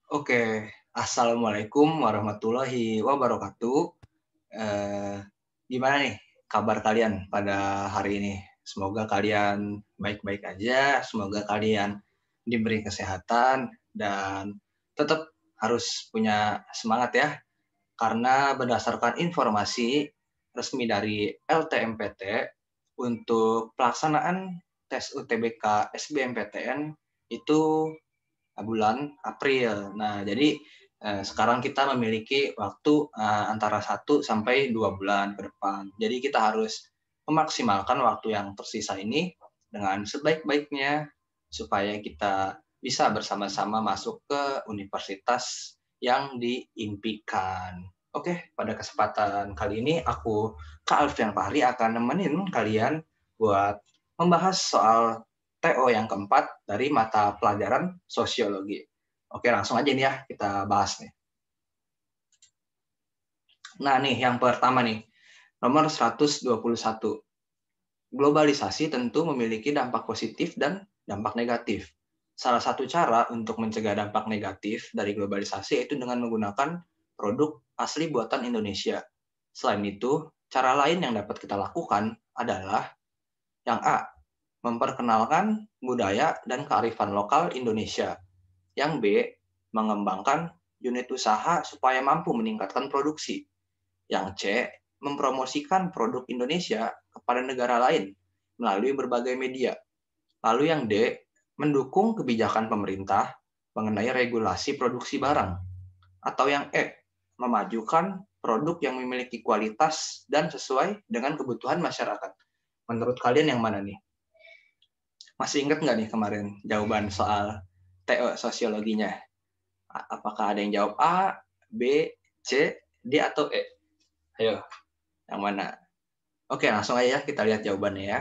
Oke, assalamualaikum warahmatullahi wabarakatuh. Gimana nih kabar kalian pada hari ini? Semoga kalian baik-baik aja, semoga kalian diberi kesehatan dan tetap harus punya semangat ya, karena berdasarkan informasi resmi dari LTMPT untuk pelaksanaan tes UTBK SBMPTN itu bulan April. Nah, jadi sekarang kita memiliki waktu antara 1 sampai 2 bulan ke depan. Jadi kita harus memaksimalkan waktu yang tersisa ini dengan sebaik-baiknya supaya kita bisa bersama-sama masuk ke universitas yang diimpikan. Oke, pada kesempatan kali ini aku, Kak Alfian Fahri, akan nemenin kalian buat membahas soal TO yang keempat dari mata pelajaran sosiologi. Oke, langsung aja nih ya kita bahas nih. Nah nih, yang pertama nih, nomor 121. Globalisasi tentu memiliki dampak positif dan dampak negatif. Salah satu cara untuk mencegah dampak negatif dari globalisasi yaitu dengan menggunakan produk asli buatan Indonesia. Selain itu, cara lain yang dapat kita lakukan adalah yang A, memperkenalkan budaya dan kearifan lokal Indonesia. Yang B, mengembangkan unit usaha supaya mampu meningkatkan produksi. Yang C, mempromosikan produk Indonesia kepada negara lain melalui berbagai media. Lalu yang D, mendukung kebijakan pemerintah mengenai regulasi produksi barang. Atau yang E, memajukan produk yang memiliki kualitas dan sesuai dengan kebutuhan masyarakat. Menurut kalian yang mana nih? Masih ingat nggak nih kemarin jawaban soal TO sosiologinya? Apakah ada yang jawab A, B, C, D, atau E? Ayo, yang mana? Oke, langsung aja ya kita lihat jawabannya ya.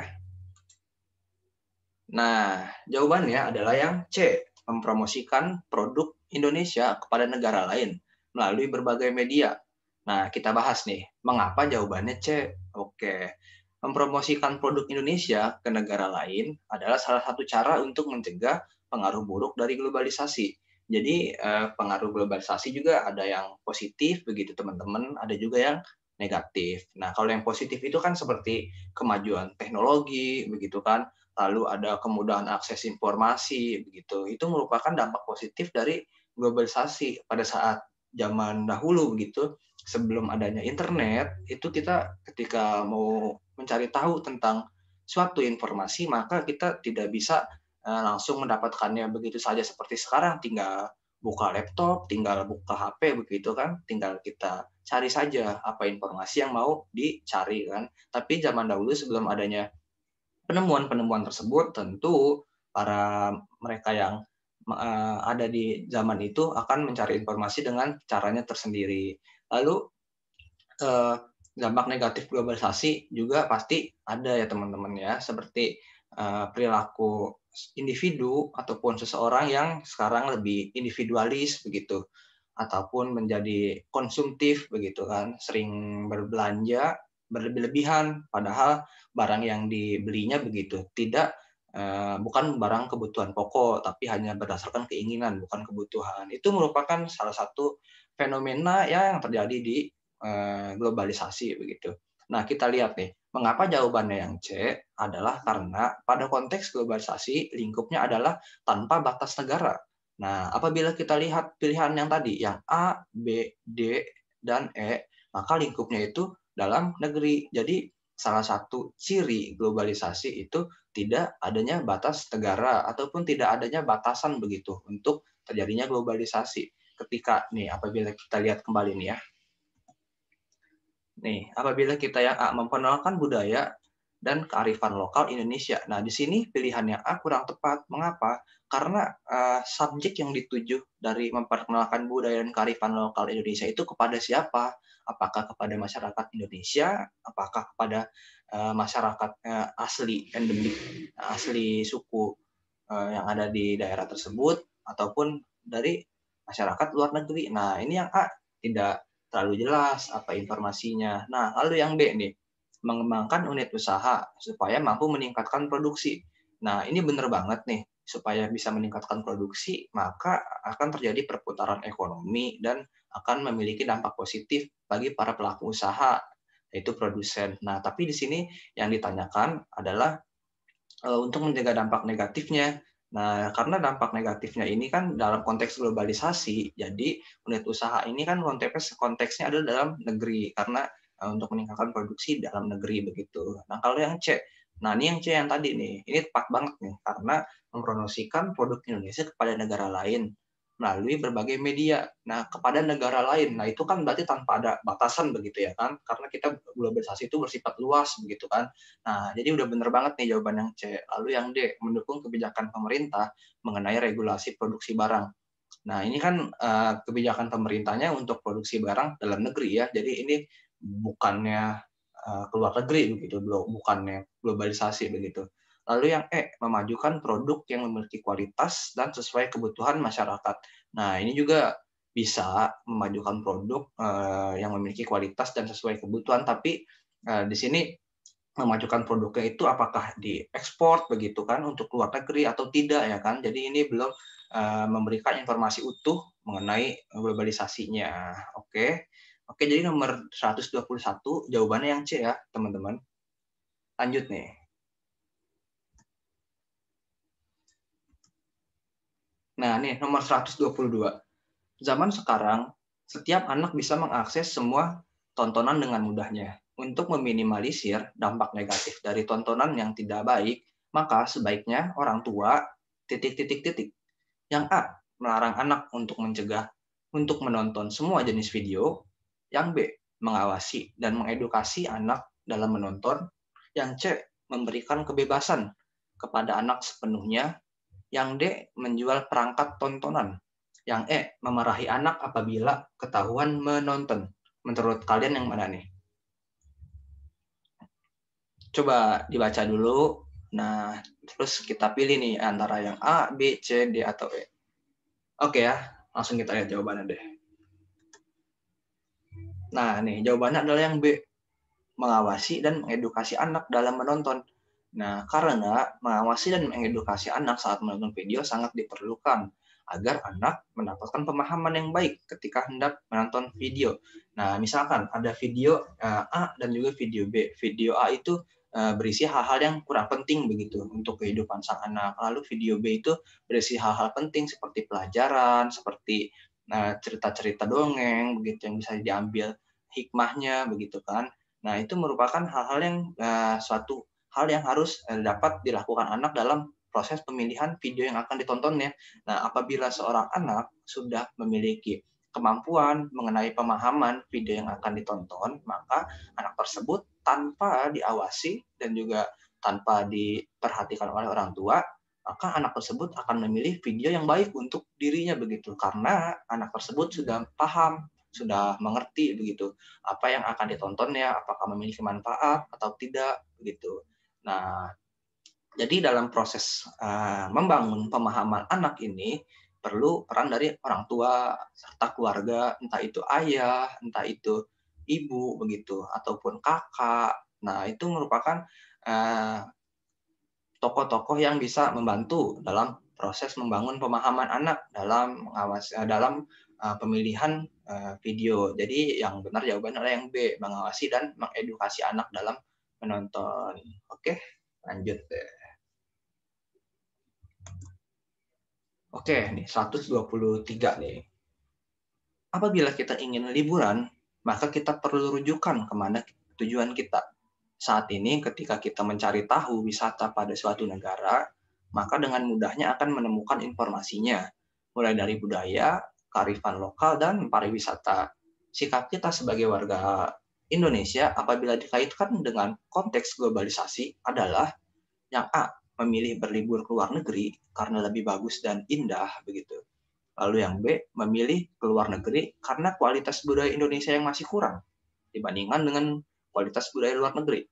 Nah, jawabannya adalah yang C, mempromosikan produk Indonesia kepada negara lain melalui berbagai media. Nah, kita bahas nih, mengapa jawabannya C? Oke, mempromosikan produk Indonesia ke negara lain adalah salah satu cara untuk mencegah pengaruh buruk dari globalisasi. Jadi, pengaruh globalisasi juga ada yang positif begitu teman-teman, ada juga yang negatif. Nah, kalau yang positif itu kan seperti kemajuan teknologi, begitu kan, lalu ada kemudahan akses informasi, begitu. Itu merupakan dampak positif dari globalisasi pada saat zaman dahulu, begitu. Sebelum adanya internet, itu kita ketika mau mencari tahu tentang suatu informasi, maka kita tidak bisa langsung mendapatkannya begitu saja seperti sekarang, tinggal buka laptop, tinggal buka HP, begitu kan, tinggal kita cari saja apa informasi yang mau dicari kan. Tapi zaman dahulu sebelum adanya penemuan-penemuan tersebut, tentu para mereka yang ada di zaman itu akan mencari informasi dengan caranya tersendiri. Lalu eh, dampak negatif globalisasi juga pasti ada ya teman-teman ya, seperti perilaku individu ataupun seseorang yang sekarang lebih individualis begitu, ataupun menjadi konsumtif begitu kan, sering berbelanja berlebih-lebihan padahal barang yang dibelinya begitu tidak bukan barang kebutuhan pokok tapi hanya berdasarkan keinginan bukan kebutuhan. Itu merupakan salah satu fenomena yang terjadi di globalisasi begitu. Nah, kita lihat nih, mengapa jawabannya yang C adalah karena pada konteks globalisasi lingkupnya adalah tanpa batas negara. Nah, apabila kita lihat pilihan yang tadi, yang A, B, D, dan E, maka lingkupnya itu dalam negeri. Jadi, salah satu ciri globalisasi itu tidak adanya batas negara ataupun tidak adanya batasan begitu untuk terjadinya globalisasi. Ketika nih, apabila kita lihat kembali nih ya, nih, apabila kita yang A memperkenalkan budaya dan kearifan lokal Indonesia. Nah, di sini pilihan yang A kurang tepat. Mengapa? Karena subjek yang dituju dari memperkenalkan budaya dan kearifan lokal Indonesia itu kepada siapa? Apakah kepada masyarakat Indonesia? Apakah kepada masyarakat asli endemik, asli suku yang ada di daerah tersebut, ataupun dari masyarakat luar negeri? Nah, ini yang A tidak terlalu jelas apa informasinya. Nah, lalu yang B nih, mengembangkan unit usaha supaya mampu meningkatkan produksi. Nah, ini benar banget nih. supaya bisa meningkatkan produksi, maka akan terjadi perputaran ekonomi dan akan memiliki dampak positif bagi para pelaku usaha, yaitu produsen. Nah, tapi di sini yang ditanyakan adalah untuk menjaga dampak negatifnya. Nah, karena dampak negatifnya ini kan dalam konteks globalisasi, jadi unit usaha ini kan konteksnya adalah dalam negeri, karena untuk meningkatkan produksi dalam negeri begitu. Nah, kalau yang C, nah ini yang C yang tadi nih, ini tepat banget nih, karena mempromosikan produk Indonesia kepada negara lain melalui berbagai media. Nah, kepada negara lain, nah itu kan berarti tanpa ada batasan begitu ya kan, karena kita globalisasi itu bersifat luas begitu kan. Nah, jadi udah bener banget nih jawaban yang C. Lalu yang D, mendukung kebijakan pemerintah mengenai regulasi produksi barang. Nah, ini kan kebijakan pemerintahnya untuk produksi barang dalam negeri ya. Jadi ini bukannya keluar negeri begitu, bukannya globalisasi begitu. Lalu yang E, memajukan produk yang memiliki kualitas dan sesuai kebutuhan masyarakat. Nah, ini juga bisa memajukan produk yang memiliki kualitas dan sesuai kebutuhan, tapi di sini memajukan produknya itu apakah diekspor begitu kan untuk luar negeri atau tidak ya kan. Jadi ini belum memberikan informasi utuh mengenai globalisasinya. Oke. Oke, jadi nomor 121 jawabannya yang C ya, teman-teman. Lanjut nih. Nah, nih nomor 122. Zaman sekarang, setiap anak bisa mengakses semua tontonan dengan mudahnya. Untuk meminimalisir dampak negatif dari tontonan yang tidak baik, maka sebaiknya orang tua titik-titik-titik. Yang A, melarang anak untuk mencegah untuk menonton semua jenis video. Yang B, mengawasi dan mengedukasi anak dalam menonton. Yang C, memberikan kebebasan kepada anak sepenuhnya. Yang D, menjual perangkat tontonan. Yang E, memarahi anak apabila ketahuan menonton. Menurut kalian yang mana nih? Coba dibaca dulu. Nah, terus kita pilih nih antara yang A, B, C, D, atau E. Oke ya, langsung kita lihat jawabannya deh. Nah, nih jawabannya adalah yang B, mengawasi dan mengedukasi anak dalam menonton. Nah, karena mengawasi dan mengedukasi anak saat menonton video sangat diperlukan agar anak mendapatkan pemahaman yang baik ketika hendak menonton video. Nah, misalkan ada video A dan juga video B. Video A itu berisi hal-hal yang kurang penting begitu untuk kehidupan sang anak. Lalu video B itu berisi hal-hal penting seperti pelajaran, seperti cerita-cerita dongeng begitu yang bisa diambil hikmahnya begitu kan. Nah, itu merupakan hal-hal yang suatu hal yang harus dapat dilakukan anak dalam proses pemilihan video yang akan ditontonnya. Nah, apabila seorang anak sudah memiliki kemampuan mengenai pemahaman video yang akan ditonton, maka anak tersebut tanpa diawasi dan juga tanpa diperhatikan oleh orang tua, maka anak tersebut akan memilih video yang baik untuk dirinya begitu. Karena anak tersebut sudah paham, sudah mengerti begitu apa yang akan ditontonnya, apakah memiliki manfaat atau tidak begitu. Nah, jadi dalam proses membangun pemahaman anak ini perlu peran dari orang tua serta keluarga, entah itu ayah, entah itu ibu begitu, ataupun kakak. Nah, itu merupakan tokoh-tokoh yang bisa membantu dalam proses membangun pemahaman anak dalam pemilihan video. Jadi yang benar jawabannya adalah yang B, mengawasi dan mengedukasi anak dalam menonton. Oke, lanjut deh. Oke, nih 123 nih. Apabila kita ingin liburan, maka kita perlu rujukan kemana tujuan kita. Saat ini ketika kita mencari tahu wisata pada suatu negara, maka dengan mudahnya akan menemukan informasinya, mulai dari budaya, kearifan lokal, dan pariwisata. Sikap kita sebagai warga Indonesia apabila dikaitkan dengan konteks globalisasi adalah yang A, memilih berlibur ke luar negeri karena lebih bagus dan indah begitu. Lalu yang B, memilih ke luar negeri karena kualitas budaya Indonesia yang masih kurang dibandingkan dengan kualitas budaya luar negeri.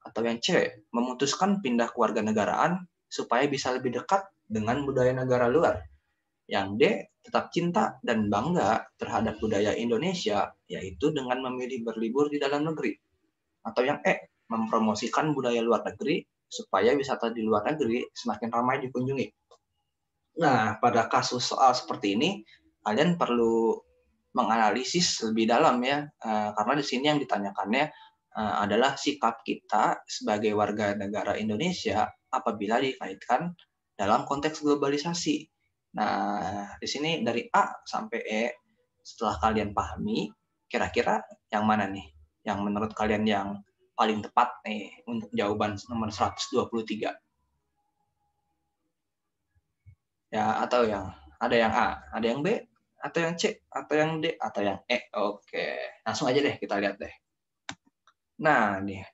Atau yang C, memutuskan pindah kewarganegaraan supaya bisa lebih dekat dengan budaya negara luar. Yang D, tetap cinta dan bangga terhadap budaya Indonesia, yaitu dengan memilih berlibur di dalam negeri. Atau yang E, mempromosikan budaya luar negeri supaya wisata di luar negeri semakin ramai dikunjungi. Nah, pada kasus soal seperti ini, kalian perlu menganalisis lebih dalam ya, karena di sini yang ditanyakannya adalah sikap kita sebagai warga negara Indonesia apabila dikaitkan dalam konteks globalisasi. Nah, di sini dari A sampai E, setelah kalian pahami, kira-kira yang mana nih? Yang menurut kalian yang paling tepat nih untuk jawaban nomor 123? Ya, atau yang ada yang A, ada yang B, atau yang C, atau yang D, atau yang E. Oke, langsung aja deh kita lihat deh. Nah, nih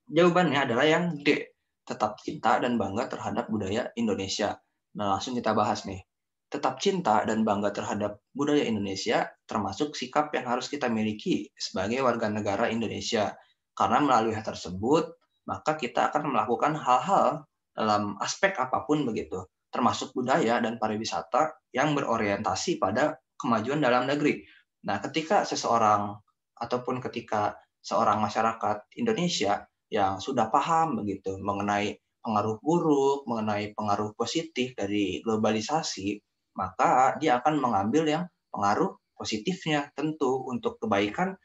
jawabannya adalah yang D, tetap cinta dan bangga terhadap budaya Indonesia. Nah, langsung kita bahas nih. Tetap cinta dan bangga terhadap budaya Indonesia termasuk sikap yang harus kita miliki sebagai warga negara Indonesia. Karena melalui hal tersebut, maka kita akan melakukan hal-hal dalam aspek apapun begitu, termasuk budaya dan pariwisata yang berorientasi pada kemajuan dalam negeri. Nah, ketika seseorang ataupun ketika seorang masyarakat Indonesia yang sudah paham begitu mengenai pengaruh buruk, mengenai pengaruh positif dari globalisasi, maka dia akan mengambil yang pengaruh positifnya tentu untuk kebaikan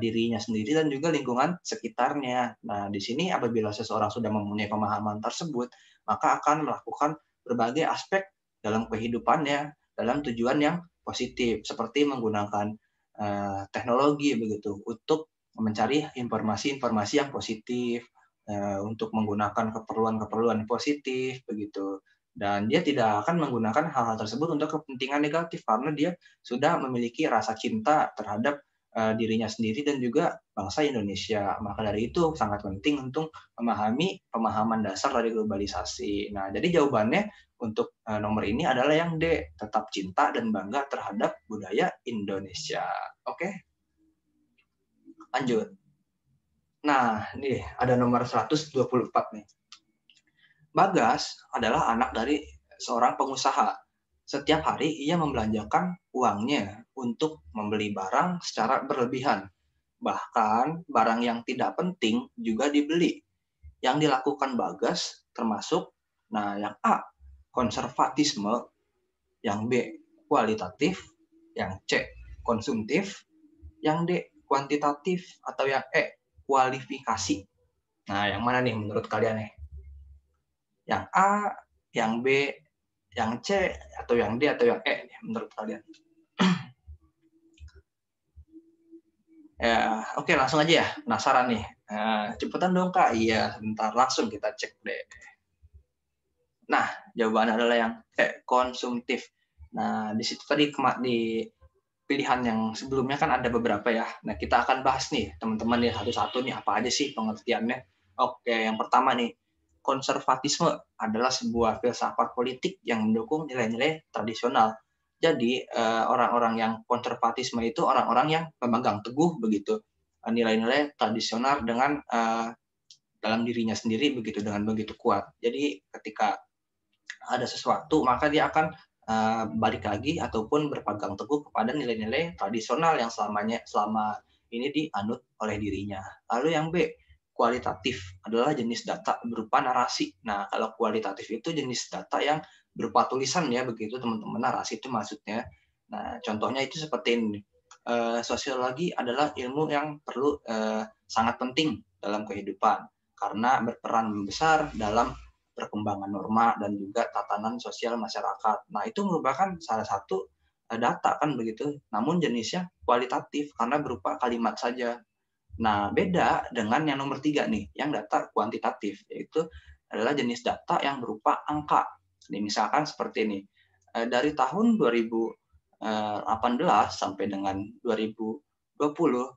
dirinya sendiri dan juga lingkungan sekitarnya. Nah, di sini apabila seseorang sudah mempunyai pemahaman tersebut, maka akan melakukan berbagai aspek dalam kehidupannya dalam tujuan yang positif, seperti menggunakan teknologi begitu untuk mencari informasi-informasi yang positif, untuk menggunakan keperluan-keperluan positif begitu. Dan dia tidak akan menggunakan hal-hal tersebut untuk kepentingan negatif karena dia sudah memiliki rasa cinta terhadap dirinya sendiri dan juga bangsa Indonesia. Maka dari itu sangat penting untuk memahami pemahaman dasar dari globalisasi. Nah, jadi jawabannya untuk nomor ini adalah yang D, tetap cinta dan bangga terhadap budaya Indonesia. Oke, lanjut. Nah, nih ada nomor 124 nih. Bagas adalah anak dari seorang pengusaha. Setiap hari ia membelanjakan uangnya untuk membeli barang secara berlebihan. Bahkan barang yang tidak penting juga dibeli. Yang dilakukan Bagas termasuk, nah yang A, konservatisme, yang B, kualitatif, yang C, konsumtif, yang D, kuantitatif, atau yang E, kualifikasi. Nah, yang mana nih menurut kalian nih? Yang A, yang B, yang C, atau yang D, atau yang E nih menurut kalian? Ya, oke langsung aja ya. Penasaran nih. Cepetan dong Kak. Iya, sebentar langsung kita cek deh. Nah, jawabannya adalah yang E, konsumtif. Nah, di situ tadi di pilihan yang sebelumnya kan ada beberapa ya. Nah, kita akan bahas nih, teman-teman nih satu-satu nih apa aja sih pengertiannya. Oke, yang pertama nih, konservatisme adalah sebuah filsafat politik yang mendukung nilai-nilai tradisional. Jadi, orang-orang yang konservatisme itu orang-orang yang memegang teguh begitu nilai-nilai tradisional dengan dalam dirinya sendiri begitu dengan begitu kuat. Jadi, ketika ada sesuatu maka dia akan balik lagi ataupun berpegang teguh kepada nilai-nilai tradisional yang selama ini dianut oleh dirinya. Lalu yang B, kualitatif adalah jenis data berupa narasi. Nah, kalau kualitatif itu jenis data yang berupa tulisan ya begitu teman-teman, narasi itu maksudnya. Nah, contohnya itu seperti ini. Sosiologi adalah ilmu yang perlu sangat penting dalam kehidupan karena berperan besar dalam perkembangan norma dan juga tatanan sosial masyarakat. Nah, itu merupakan salah satu data kan begitu, namun jenisnya kualitatif karena berupa kalimat saja. Nah, beda dengan yang nomor 3 nih, yang data kuantitatif, yaitu adalah jenis data yang berupa angka. Ini misalkan seperti ini, dari tahun 2018 sampai dengan 2020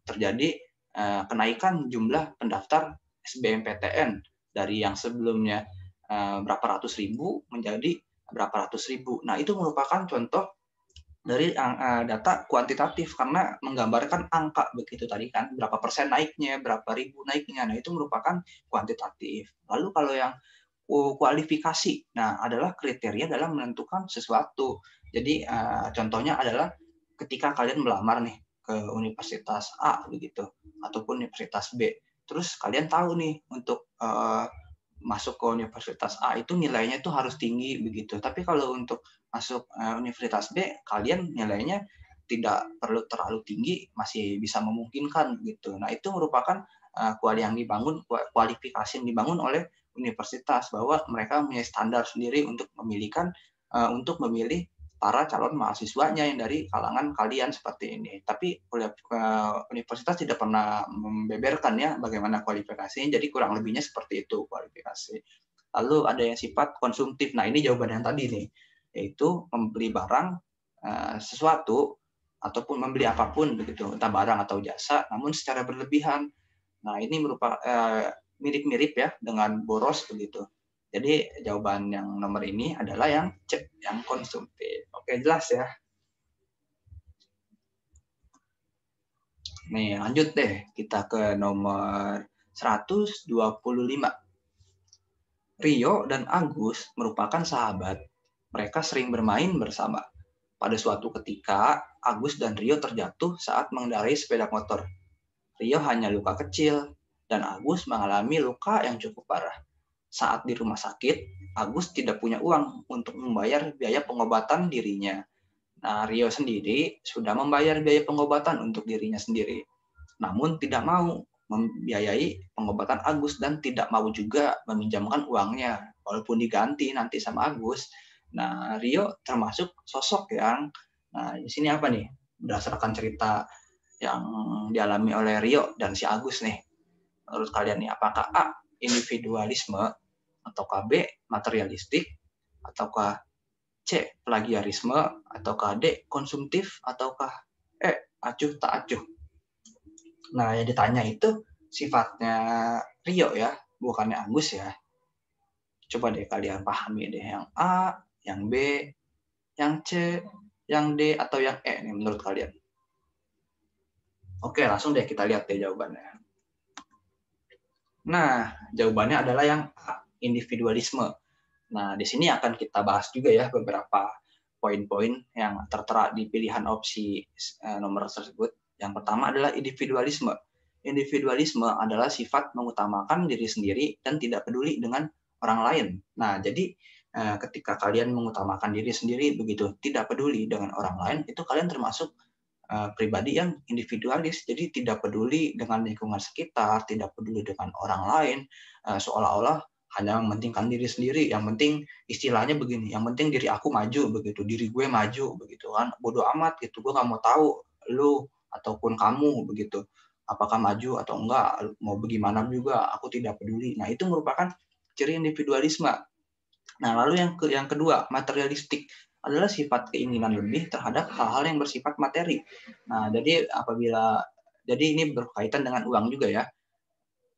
terjadi kenaikan jumlah pendaftar SBMPTN dari yang sebelumnya berapa ratus ribu menjadi berapa ratus ribu. Nah, itu merupakan contoh dari data kuantitatif karena menggambarkan angka begitu tadi kan, berapa persen naiknya, berapa ribu naiknya. Nah, itu merupakan kuantitatif. Lalu kalau yang kualifikasi, nah adalah kriteria dalam menentukan sesuatu. Jadi contohnya adalah ketika kalian melamar nih ke universitas A begitu ataupun universitas B. Terus kalian tahu nih untuk masuk ke universitas A itu nilainya itu harus tinggi begitu. Tapi kalau untuk masuk universitas B, kalian nilainya tidak perlu terlalu tinggi, masih bisa memungkinkan gitu. Nah, itu merupakan kualifikasi yang dibangun oleh universitas, bahwa mereka punya standar sendiri untuk memilih para calon mahasiswanya yang dari kalangan kalian seperti ini. Tapi universitas tidak pernah membeberkan ya bagaimana kualifikasinya, jadi kurang lebihnya seperti itu kualifikasi. Lalu ada yang sifat konsumtif. Nah, ini jawaban yang tadi nih, yaitu membeli barang sesuatu ataupun membeli apapun begitu, entah barang atau jasa, namun secara berlebihan. Nah, ini merupakan mirip-mirip ya dengan boros begitu. Jadi jawaban yang nomor ini adalah yang C, yang konsumtif. Oke, jelas ya. Nih, lanjut deh. Kita ke nomor 125. Rio dan Agus merupakan sahabat. Mereka sering bermain bersama. Pada suatu ketika, Agus dan Rio terjatuh saat mengendarai sepeda motor. Rio hanya luka kecil, dan Agus mengalami luka yang cukup parah. Saat di rumah sakit, Agus tidak punya uang untuk membayar biaya pengobatan dirinya. Nah, Rio sendiri sudah membayar biaya pengobatan untuk dirinya sendiri, namun tidak mau membiayai pengobatan Agus dan tidak mau juga meminjamkan uangnya, walaupun diganti nanti sama Agus. Nah, Rio termasuk sosok yang, nah di sini apa nih, berdasarkan cerita yang dialami oleh Rio dan si Agus nih. Menurut kalian nih, apakah A, individualisme, ataukah B, materialistik, ataukah C, plagiarisme, ataukah D, konsumtif, ataukah E, acuh tak acuh? Nah, yang ditanya itu sifatnya Rio ya, bukannya Agus ya. Coba deh kalian pahami deh, yang A, yang B, yang C, yang D, atau yang E nih menurut kalian. Oke, langsung deh kita lihat deh jawabannya. Nah, jawabannya adalah yang A, individualisme. Nah, di sini akan kita bahas juga ya beberapa poin-poin yang tertera di pilihan opsi nomor tersebut. Yang pertama adalah individualisme. Individualisme adalah sifat mengutamakan diri sendiri dan tidak peduli dengan orang lain. Nah, jadi ketika kalian mengutamakan diri sendiri begitu, tidak peduli dengan orang lain, itu kalian termasuk pribadi yang individualis, jadi tidak peduli dengan lingkungan sekitar, tidak peduli dengan orang lain, seolah-olah hanya mementingkan diri sendiri. Yang penting istilahnya begini, yang penting diri aku maju begitu, diri gue maju begitu kan, bodoh amat gitu, gue nggak mau tahu lu ataupun kamu begitu, apakah maju atau enggak, mau bagaimana juga aku tidak peduli. Nah, itu merupakan ciri individualisme. Nah, lalu yang kedua, materialistik adalah sifat keinginan lebih terhadap hal-hal yang bersifat materi. Nah, jadi ini berkaitan dengan uang juga ya.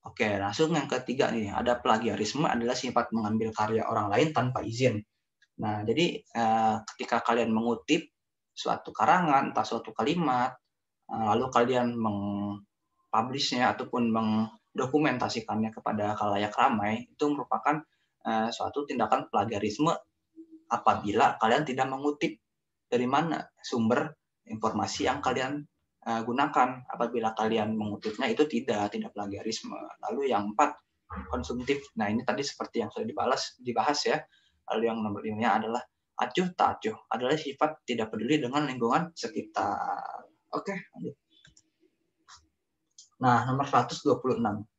Oke, langsung yang ketiga nih, ada plagiarisme adalah sifat mengambil karya orang lain tanpa izin. Nah, jadi ketika kalian mengutip suatu karangan, entah suatu kalimat, lalu kalian mengpublishnya ataupun mendokumentasikannya kepada khalayak ramai, itu merupakan suatu tindakan plagiarisme apabila kalian tidak mengutip dari mana sumber informasi yang kalian gunakan. Apabila kalian mengutipnya itu tidak plagiarisme. Lalu yang 4, konsumtif. Nah, ini tadi seperti yang sudah dibahas ya. Lalu yang nomor 5 adalah acuh tak acuh, adalah sifat tidak peduli dengan lingkungan sekitar. Oke, lanjut. Nah, nomor 126.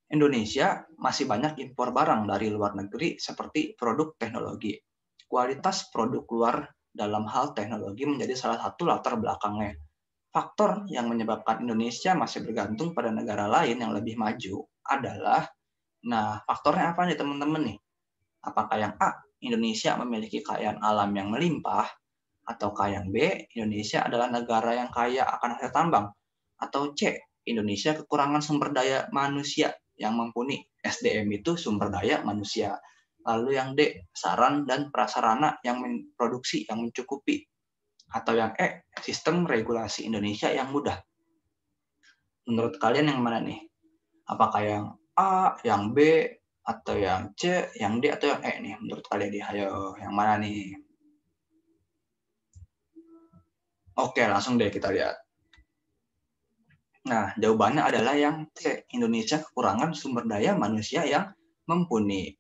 Indonesia masih banyak impor barang dari luar negeri seperti produk teknologi. Kualitas produk luar dalam hal teknologi menjadi salah satu latar belakangnya. Faktor yang menyebabkan Indonesia masih bergantung pada negara lain yang lebih maju adalah, nah faktornya apa nih teman-teman nih? Apakah yang A, Indonesia memiliki kekayaan alam yang melimpah, ataukah yang B, Indonesia adalah negara yang kaya akan hasil tambang, atau C, Indonesia kekurangan sumber daya manusia yang mumpuni. SDM itu sumber daya manusia. Lalu yang D, saran dan prasarana yang memproduksi yang mencukupi. Atau yang E, sistem regulasi Indonesia yang mudah. Menurut kalian yang mana nih? Apakah yang A, yang B, atau yang C, yang D, atau yang E nih? Menurut kalian nih, ayo yang mana nih? Oke, langsung deh kita lihat. Nah, jawabannya adalah yang C, Indonesia kekurangan sumber daya manusia yang mumpuni.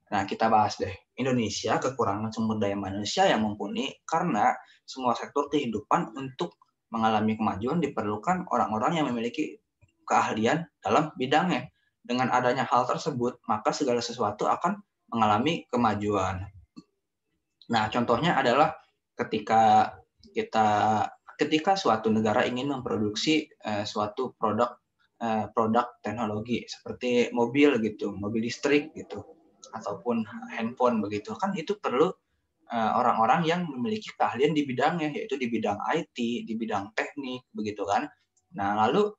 Nah, kita bahas deh. Indonesia kekurangan sumber daya manusia yang mumpuni karena semua sektor kehidupan untuk mengalami kemajuan diperlukan orang-orang yang memiliki keahlian dalam bidangnya. Dengan adanya hal tersebut, maka segala sesuatu akan mengalami kemajuan. Nah, contohnya adalah ketika ketika suatu negara ingin memproduksi suatu produk teknologi seperti mobil gitu, mobil listrik gitu, ataupun handphone begitu, kan itu perlu orang-orang yang memiliki keahlian di bidangnya, yaitu di bidang IT, di bidang teknik begitu kan. Nah, lalu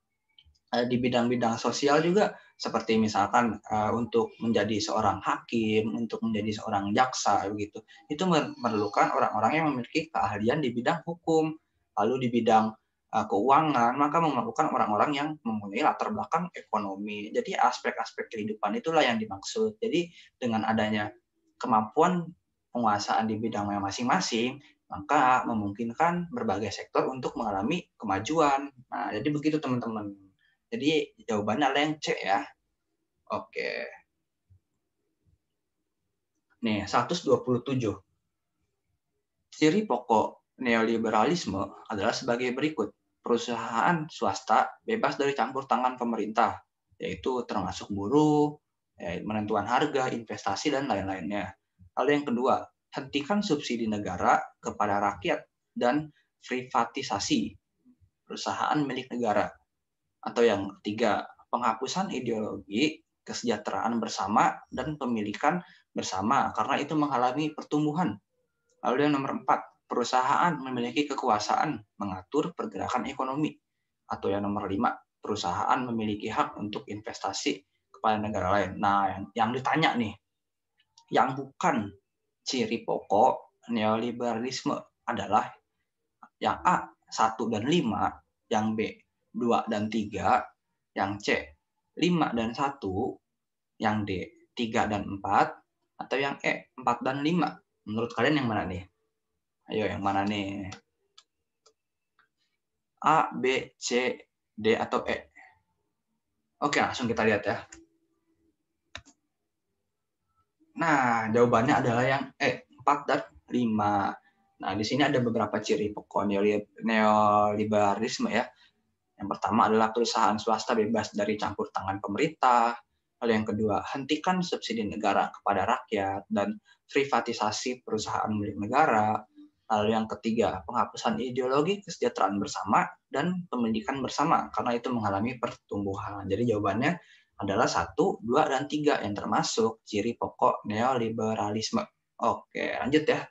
di bidang-bidang sosial juga seperti misalkan untuk menjadi seorang hakim, untuk menjadi seorang jaksa begitu. Itu memerlukan orang-orang yang memiliki keahlian di bidang hukum, lalu di bidang keuangan, maka memerlukan orang-orang yang mempunyai latar belakang ekonomi. Jadi aspek-aspek kehidupan itulah yang dimaksud. Jadi dengan adanya kemampuan penguasaan di bidangnya masing-masing, maka memungkinkan berbagai sektor untuk mengalami kemajuan. Nah, jadi begitu teman-teman. Jadi jawabannya adalah yang C ya. Oke. Nih, 127. Ciri pokok neoliberalisme adalah sebagai berikut. Perusahaan swasta bebas dari campur tangan pemerintah, yaitu termasuk buruh, menentuan harga, investasi, dan lain-lainnya. Lalu yang kedua, hentikan subsidi negara kepada rakyat dan privatisasi perusahaan milik negara. Atau yang ketiga, penghapusan ideologi kesejahteraan bersama dan pemilikan bersama karena itu menghalangi pertumbuhan. Lalu yang nomor 4, perusahaan memiliki kekuasaan mengatur pergerakan ekonomi. Atau yang nomor 5, perusahaan memiliki hak untuk investasi kepada negara lain. Nah, yang ditanya nih, yang bukan ciri pokok neoliberalisme adalah yang A, 1 dan 5, yang B, 2 dan 3, yang C, 5 dan 1, yang D, 3 dan 4, atau yang E, 4 dan 5. Menurut kalian yang mana nih? Ayo, yang mana nih? A, B, C, D, atau E? Oke, langsung kita lihat ya. Nah, jawabannya adalah yang E, 4 dan 5. Nah, di sini ada beberapa ciri pokok neoliberalisme ya. Yang pertama adalah perusahaan swasta bebas dari campur tangan pemerintah. Lalu yang kedua, hentikan subsidi negara kepada rakyat dan privatisasi perusahaan milik negara. Lalu yang ketiga, penghapusan ideologi kesejahteraan bersama dan pendidikan bersama karena itu mengalami pertumbuhan. Jadi jawabannya adalah 1, 2, dan 3 yang termasuk ciri pokok neoliberalisme. Oke, lanjut ya.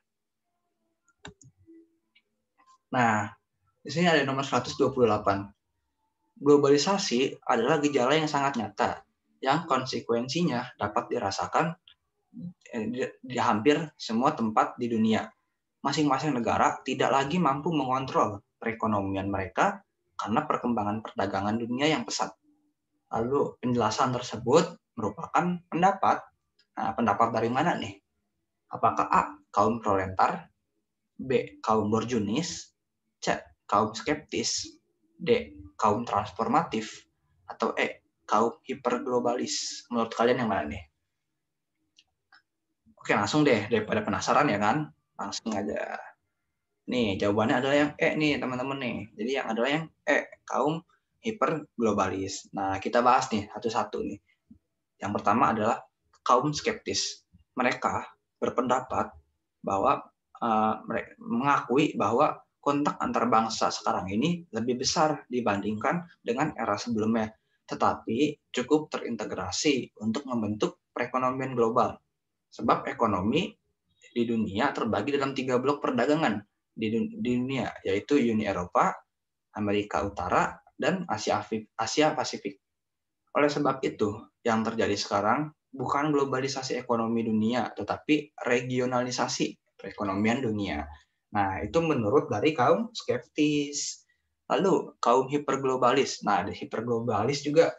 Nah, di sini ada nomor 128. Globalisasi adalah gejala yang sangat nyata, yang konsekuensinya dapat dirasakan di hampir semua tempat di dunia. Masing-masing negara tidak lagi mampu mengontrol perekonomian mereka karena perkembangan perdagangan dunia yang pesat. Lalu penjelasan tersebut merupakan pendapat. Nah, pendapat dari mana nih? Apakah A, kaum proletar, B, kaum borjunis, C, kaum skeptis, D, kaum transformatif, atau E, kaum hiperglobalis? Menurut kalian yang mana nih? Oke, langsung deh, daripada penasaran ya kan? Langsung aja. Nih, jawabannya adalah yang E nih, teman-teman nih. Jadi yang adalah yang E, kaum hiperglobalis. Nah, kita bahas nih satu-satu nih. Yang pertama adalah kaum skeptis. Mereka berpendapat bahwa mereka mengakui bahwa kontak antar bangsa sekarang ini lebih besar dibandingkan dengan era sebelumnya, tetapi cukup terintegrasi untuk membentuk perekonomian global. Sebab ekonomi di dunia terbagi dalam 3 blok perdagangan di dunia, yaitu Uni Eropa, Amerika Utara, dan Asia Pasifik. Oleh sebab itu, yang terjadi sekarang bukan globalisasi ekonomi dunia, tetapi regionalisasi perekonomian dunia. Nah, itu menurut dari kaum skeptis. Lalu, kaum hiperglobalis. Nah, di hiperglobalis juga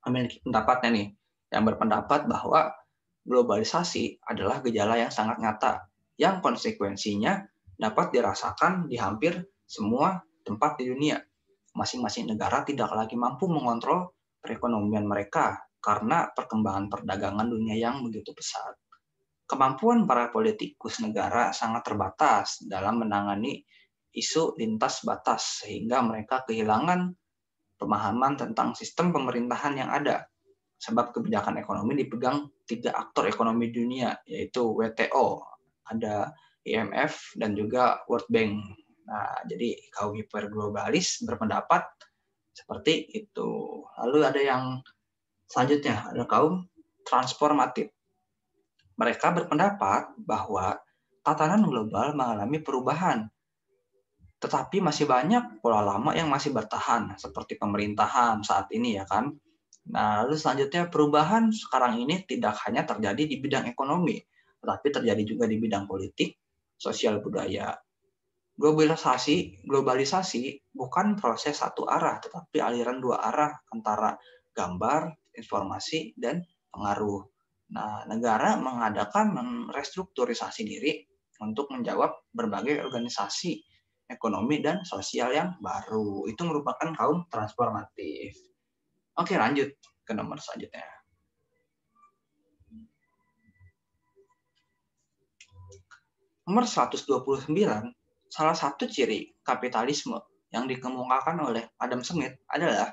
memiliki pendapatnya nih, yang berpendapat bahwa globalisasi adalah gejala yang sangat nyata, yang konsekuensinya dapat dirasakan di hampir semua tempat di dunia. Masing-masing negara tidak lagi mampu mengontrol perekonomian mereka karena perkembangan perdagangan dunia yang begitu pesat. Kemampuan para politikus negara sangat terbatas dalam menangani isu lintas batas sehingga mereka kehilangan pemahaman tentang sistem pemerintahan yang ada. Sebab kebijakan ekonomi dipegang 3 aktor ekonomi dunia, yaitu WTO, ada IMF, dan juga World Bank. Nah, jadi kaum hiperglobalis berpendapat seperti itu. Lalu ada yang selanjutnya, ada kaum transformatif. Mereka berpendapat bahwa tatanan global mengalami perubahan, tetapi masih banyak pola lama yang masih bertahan, seperti pemerintahan saat ini ya kan. Nah, lalu selanjutnya perubahan sekarang ini tidak hanya terjadi di bidang ekonomi, tetapi terjadi juga di bidang politik, sosial budaya. Globalisasi bukan proses satu arah, tetapi aliran dua arah antara gambar, informasi, dan pengaruh. Nah, negara mengadakan restrukturisasi diri untuk menjawab berbagai organisasi ekonomi dan sosial yang baru. Itu merupakan kaum transformatif. Oke, lanjut ke nomor selanjutnya. Nomor 129, salah satu ciri kapitalisme yang dikemukakan oleh Adam Smith adalah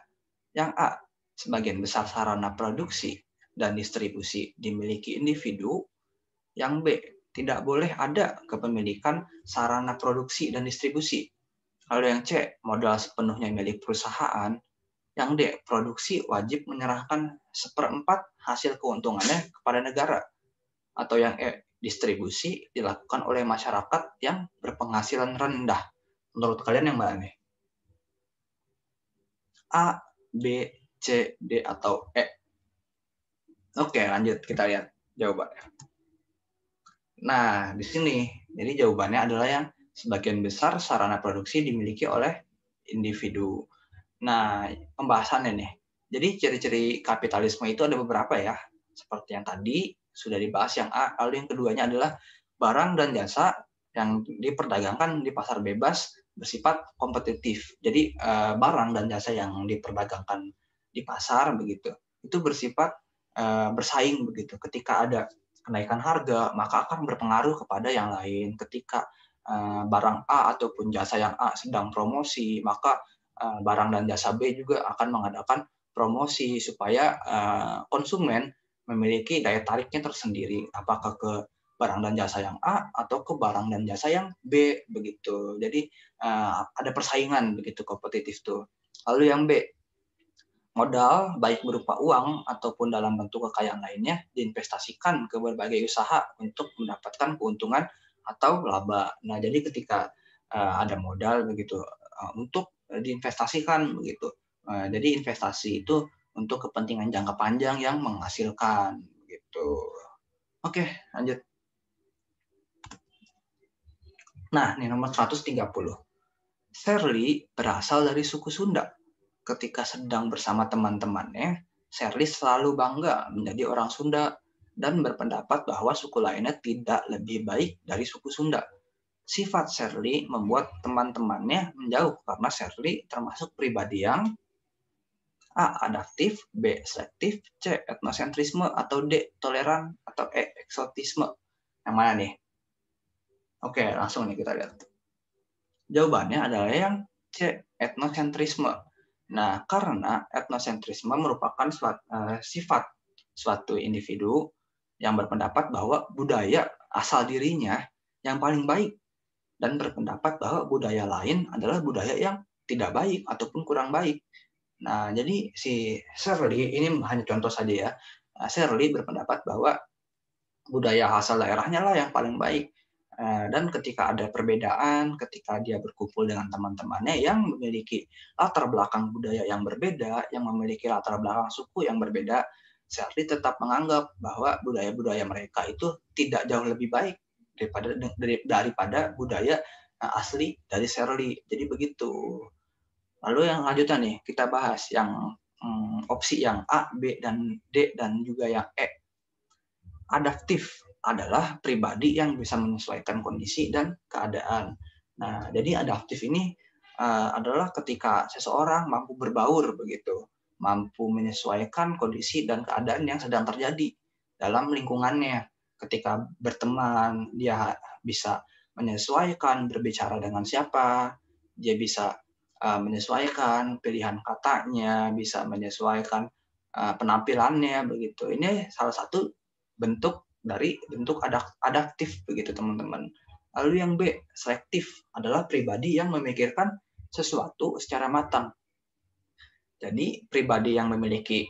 yang A, sebagian besar sarana produksi dan distribusi dimiliki individu. Yang B, tidak boleh ada kepemilikan sarana produksi dan distribusi. Lalu yang C, modal sepenuhnya milik perusahaan. Yang D, produksi wajib menyerahkan 1/4 hasil keuntungannya kepada negara. Atau yang E, distribusi dilakukan oleh masyarakat yang berpenghasilan rendah. Menurut kalian yang mana nih? A, B, C, D, atau E? Oke, lanjut kita lihat jawabannya. Nah, di sini, jadi jawabannya adalah yang sebagian besar sarana produksi dimiliki oleh individu. Nah, pembahasannya nih. Jadi ciri-ciri kapitalisme itu ada beberapa ya. Seperti yang tadi sudah dibahas yang A, lalu yang keduanya adalah barang dan jasa yang diperdagangkan di pasar bebas bersifat kompetitif. Jadi barang dan jasa yang diperdagangkan di pasar begitu, itu bersifat bersaing begitu. Ketika ada kenaikan harga, maka akan berpengaruh kepada yang lain. Ketika barang A ataupun jasa yang A sedang promosi, maka barang dan jasa B juga akan mengadakan promosi supaya konsumen memiliki daya tariknya tersendiri, apakah ke barang dan jasa yang A atau ke barang dan jasa yang B begitu. Jadi ada persaingan begitu, kompetitif tuh. Lalu yang B, modal baik berupa uang ataupun dalam bentuk kekayaan lainnya diinvestasikan ke berbagai usaha untuk mendapatkan keuntungan atau laba. Nah, jadi ketika ada modal begitu untuk diinvestasikan begitu. Jadi investasi itu untuk kepentingan jangka panjang yang menghasilkan begitu. Oke, lanjut. Nah, ini nomor 130. Shirley berasal dari suku Sunda. Ketika sedang bersama teman-temannya, Shirley selalu bangga menjadi orang Sunda dan berpendapat bahwa suku lainnya tidak lebih baik dari suku Sunda. Sifat Shirley membuat teman-temannya menjauh karena Shirley termasuk pribadi yang A, adaptif, B, selektif, C, etnosentrisme, atau D, toleran, atau E, eksotisme. Yang mana nih? Oke, langsung nih kita lihat. Jawabannya adalah yang C, etnosentrisme. Nah, karena etnosentrisme merupakan sifat suatu individu yang berpendapat bahwa budaya asal dirinya yang paling baik dan berpendapat bahwa budaya lain adalah budaya yang tidak baik ataupun kurang baik. Nah, jadi si Shirley, ini hanya contoh saja ya, Shirley berpendapat bahwa budaya asal daerahnya lah yang paling baik. Dan ketika ada perbedaan, ketika dia berkumpul dengan teman-temannya yang memiliki latar belakang budaya yang berbeda, yang memiliki latar belakang suku yang berbeda, Shirley tetap menganggap bahwa budaya-budaya mereka itu tidak jauh lebih baik daripada budaya asli dari Shirley. Jadi begitu. Lalu yang lanjutnya nih, kita bahas yang opsi yang A, B, dan D, dan juga yang E. Adaptif adalah pribadi yang bisa menyesuaikan kondisi dan keadaan. Nah, jadi adaptif ini adalah ketika seseorang mampu berbaur begitu. mampu menyesuaikan kondisi dan keadaan yang sedang terjadi dalam lingkungannya. Ketika berteman, dia bisa menyesuaikan berbicara dengan siapa, dia bisa menyesuaikan pilihan katanya, bisa menyesuaikan penampilannya begitu. Ini salah satu bentuk dari bentuk adaptif begitu teman-teman. Lalu yang B, selektif, adalah pribadi yang memikirkan sesuatu secara matang. Jadi pribadi yang memiliki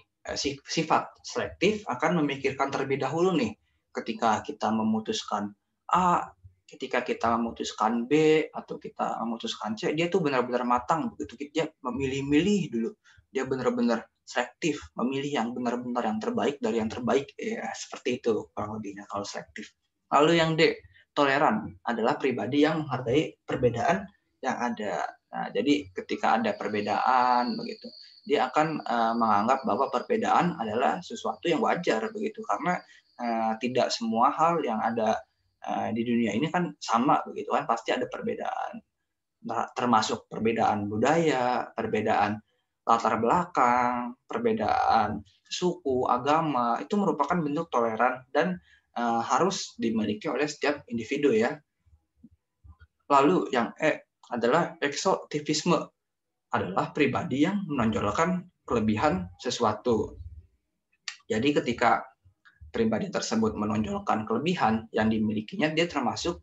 sifat selektif akan memikirkan terlebih dahulu nih ketika kita memutuskan A, ketika kita memutuskan B, atau kita memutuskan C, dia tuh benar-benar matang begitu. Dia memilih-milih dulu. Dia benar-benar selektif, memilih yang benar-benar yang terbaik dari yang terbaik. Ya, seperti itu kurang lebihnya kalau selektif. Lalu yang D, toleran, adalah pribadi yang menghargai perbedaan yang ada. Nah, jadi ketika ada perbedaan begitu, dia akan menganggap bahwa perbedaan adalah sesuatu yang wajar begitu, karena tidak semua hal yang ada di dunia ini kan sama begitu kan, pasti ada perbedaan, termasuk perbedaan budaya, perbedaan latar belakang, perbedaan suku, agama, itu merupakan bentuk toleran dan harus dimiliki oleh setiap individu ya. Lalu yang E adalah eksotivisme, adalah pribadi yang menonjolkan kelebihan sesuatu. Jadi ketika pribadi tersebut menonjolkan kelebihan yang dimilikinya, dia termasuk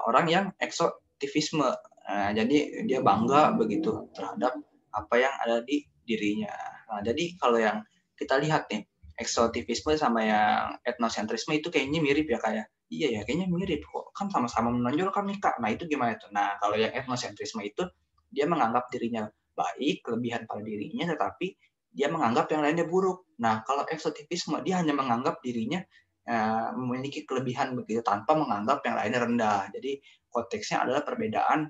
orang yang eksotivisme. Jadi dia bangga begitu terhadap apa yang ada di dirinya. Nah, jadi kalau yang kita lihat nih, eksotivisme sama yang etnosentrisme itu kayaknya mirip ya, kayak iya ya, kayaknya mirip kok, kan sama-sama menonjolkan nih Kak. Nah itu gimana tuh? Nah kalau yang etnosentrisme itu dia menganggap dirinya baik, kelebihan pada dirinya, tetapi dia menganggap yang lainnya buruk. Nah, kalau eksotivisme, dia hanya menganggap dirinya memiliki kelebihan begitu, tanpa menganggap yang lainnya rendah. Jadi konteksnya adalah perbedaan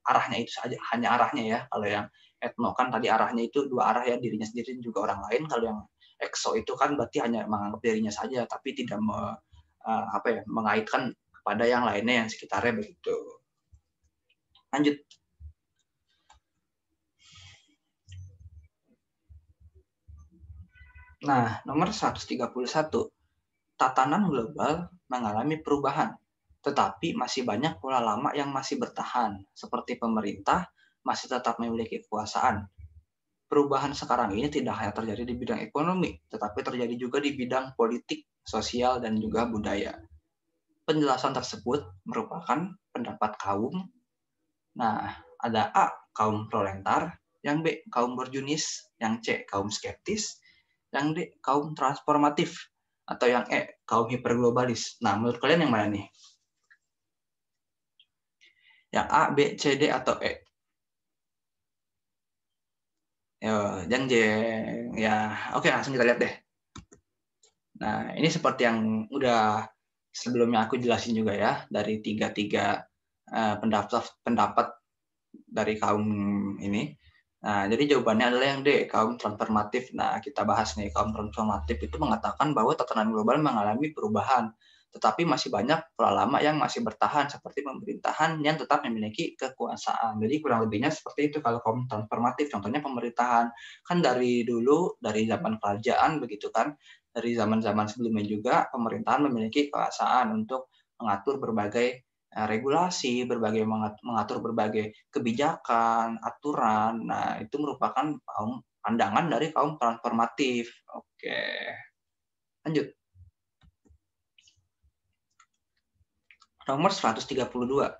arahnya itu saja, hanya arahnya ya. Kalau yang etno kan tadi arahnya itu dua arah ya, dirinya sendiri dan juga orang lain. Kalau yang ekso itu kan berarti hanya menganggap dirinya saja, tapi tidak mengaitkan kepada yang lainnya yang sekitarnya begitu. Lanjut. Nah, nomor 131, tatanan global mengalami perubahan, tetapi masih banyak pola lama yang masih bertahan, seperti pemerintah masih tetap memiliki kekuasaan. Perubahan sekarang ini tidak hanya terjadi di bidang ekonomi, tetapi terjadi juga di bidang politik, sosial, dan juga budaya. Penjelasan tersebut merupakan pendapat kaum. Nah, ada A, kaum proletar, yang B, kaum berjunis, yang C, kaum skeptis, yang D, kaum transformatif, atau yang E, kaum hiperglobalis. Nah, menurut kalian yang mana nih? Yang A, B, C, D, atau E? Yo, jeng. Ya, oke, langsung kita lihat deh. Nah, ini seperti yang udah sebelumnya aku jelasin juga ya, dari tiga pendapat dari kaum ini. Nah, jadi jawabannya adalah yang D, kaum transformatif. Nah, kita bahas nih, kaum transformatif itu mengatakan bahwa tatanan global mengalami perubahan, tetapi masih banyak pola lama yang masih bertahan, seperti pemerintahan yang tetap memiliki kekuasaan. Jadi kurang lebihnya seperti itu kalau kaum transformatif. Contohnya pemerintahan, kan dari dulu, dari zaman kerajaan begitu kan, dari zaman-zaman sebelumnya juga pemerintahan memiliki kekuasaan untuk mengatur berbagai regulasi, mengatur berbagai kebijakan, aturan. Nah, itu merupakan pandangan dari kaum transformatif. Oke, lanjut. Nomor 132.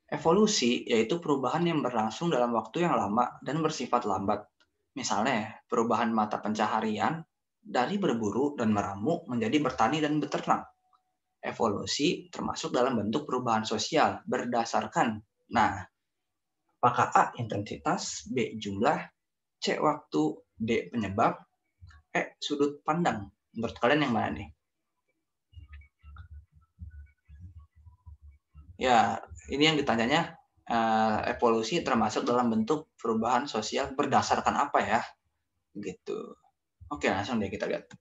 Evolusi yaitu perubahan yang berlangsung dalam waktu yang lama dan bersifat lambat. Misalnya, perubahan mata pencaharian dari berburu dan meramu menjadi bertani dan beternak. Evolusi termasuk dalam bentuk perubahan sosial berdasarkan, nah, apakah A, intensitas, B, jumlah, C, waktu, D, penyebab, E, sudut pandang. Menurut kalian yang mana nih? Ya, ini yang ditanyanya, evolusi termasuk dalam bentuk perubahan sosial berdasarkan apa ya? Gitu. Oke, langsung deh kita lihat.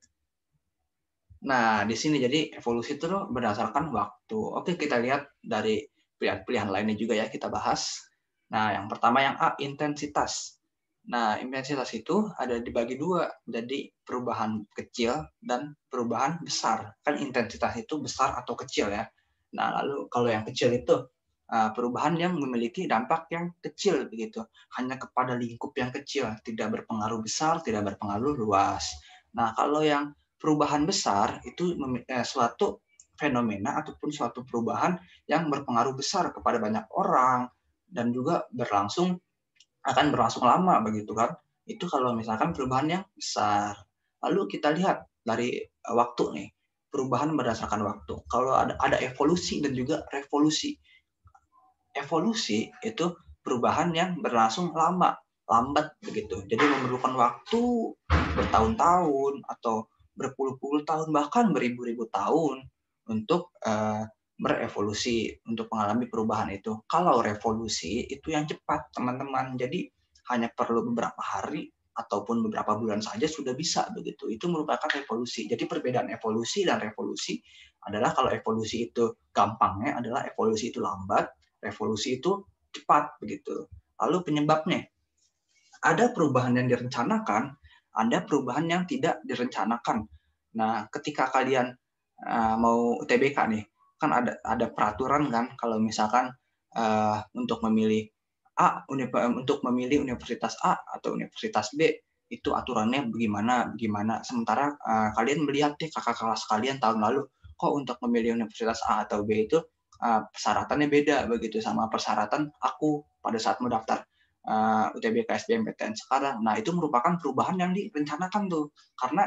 Nah, di sini jadi evolusi itu berdasarkan waktu. Oke, kita lihat dari pilihan-pilihan lainnya juga ya, kita bahas. Nah, yang pertama yang A, intensitas. Nah, intensitas itu ada dibagi dua, jadi perubahan kecil dan perubahan besar. Kan intensitas itu besar atau kecil ya. Nah, lalu kalau yang kecil itu perubahan yang memiliki dampak yang kecil begitu, hanya kepada lingkup yang kecil, tidak berpengaruh besar, tidak berpengaruh luas. Nah, kalau yang perubahan besar itu suatu fenomena ataupun suatu perubahan yang berpengaruh besar kepada banyak orang dan juga akan berlangsung lama begitu kan. Itu kalau misalkan perubahan yang besar. Lalu kita lihat dari waktu nih, perubahan berdasarkan waktu. Kalau ada evolusi dan juga revolusi. Evolusi itu perubahan yang berlangsung lambat begitu. Jadi memerlukan waktu bertahun-tahun atau berpuluh-puluh tahun bahkan beribu-ribu tahun untuk berevolusi, untuk mengalami perubahan itu. Kalau revolusi itu yang cepat, teman-teman. Jadi hanya perlu beberapa hari ataupun beberapa bulan saja sudah bisa begitu. Itu merupakan revolusi. Jadi perbedaan evolusi dan revolusi adalah kalau evolusi itu gampangnya adalah evolusi itu lambat, revolusi itu cepat begitu. Lalu penyebabnya, ada perubahan yang direncanakan, ada perubahan yang tidak direncanakan. Nah, ketika kalian mau UTBK nih, kan ada peraturan kan kalau misalkan untuk memilih untuk memilih universitas A atau universitas B itu aturannya bagaimana. Sementara kalian melihat deh kakak kelas kalian tahun lalu, kok untuk memilih universitas A atau B itu persyaratannya beda begitu sama persyaratan aku pada saat mendaftar UTBK SBMPTN sekarang. Nah, itu merupakan perubahan yang direncanakan tuh. Karena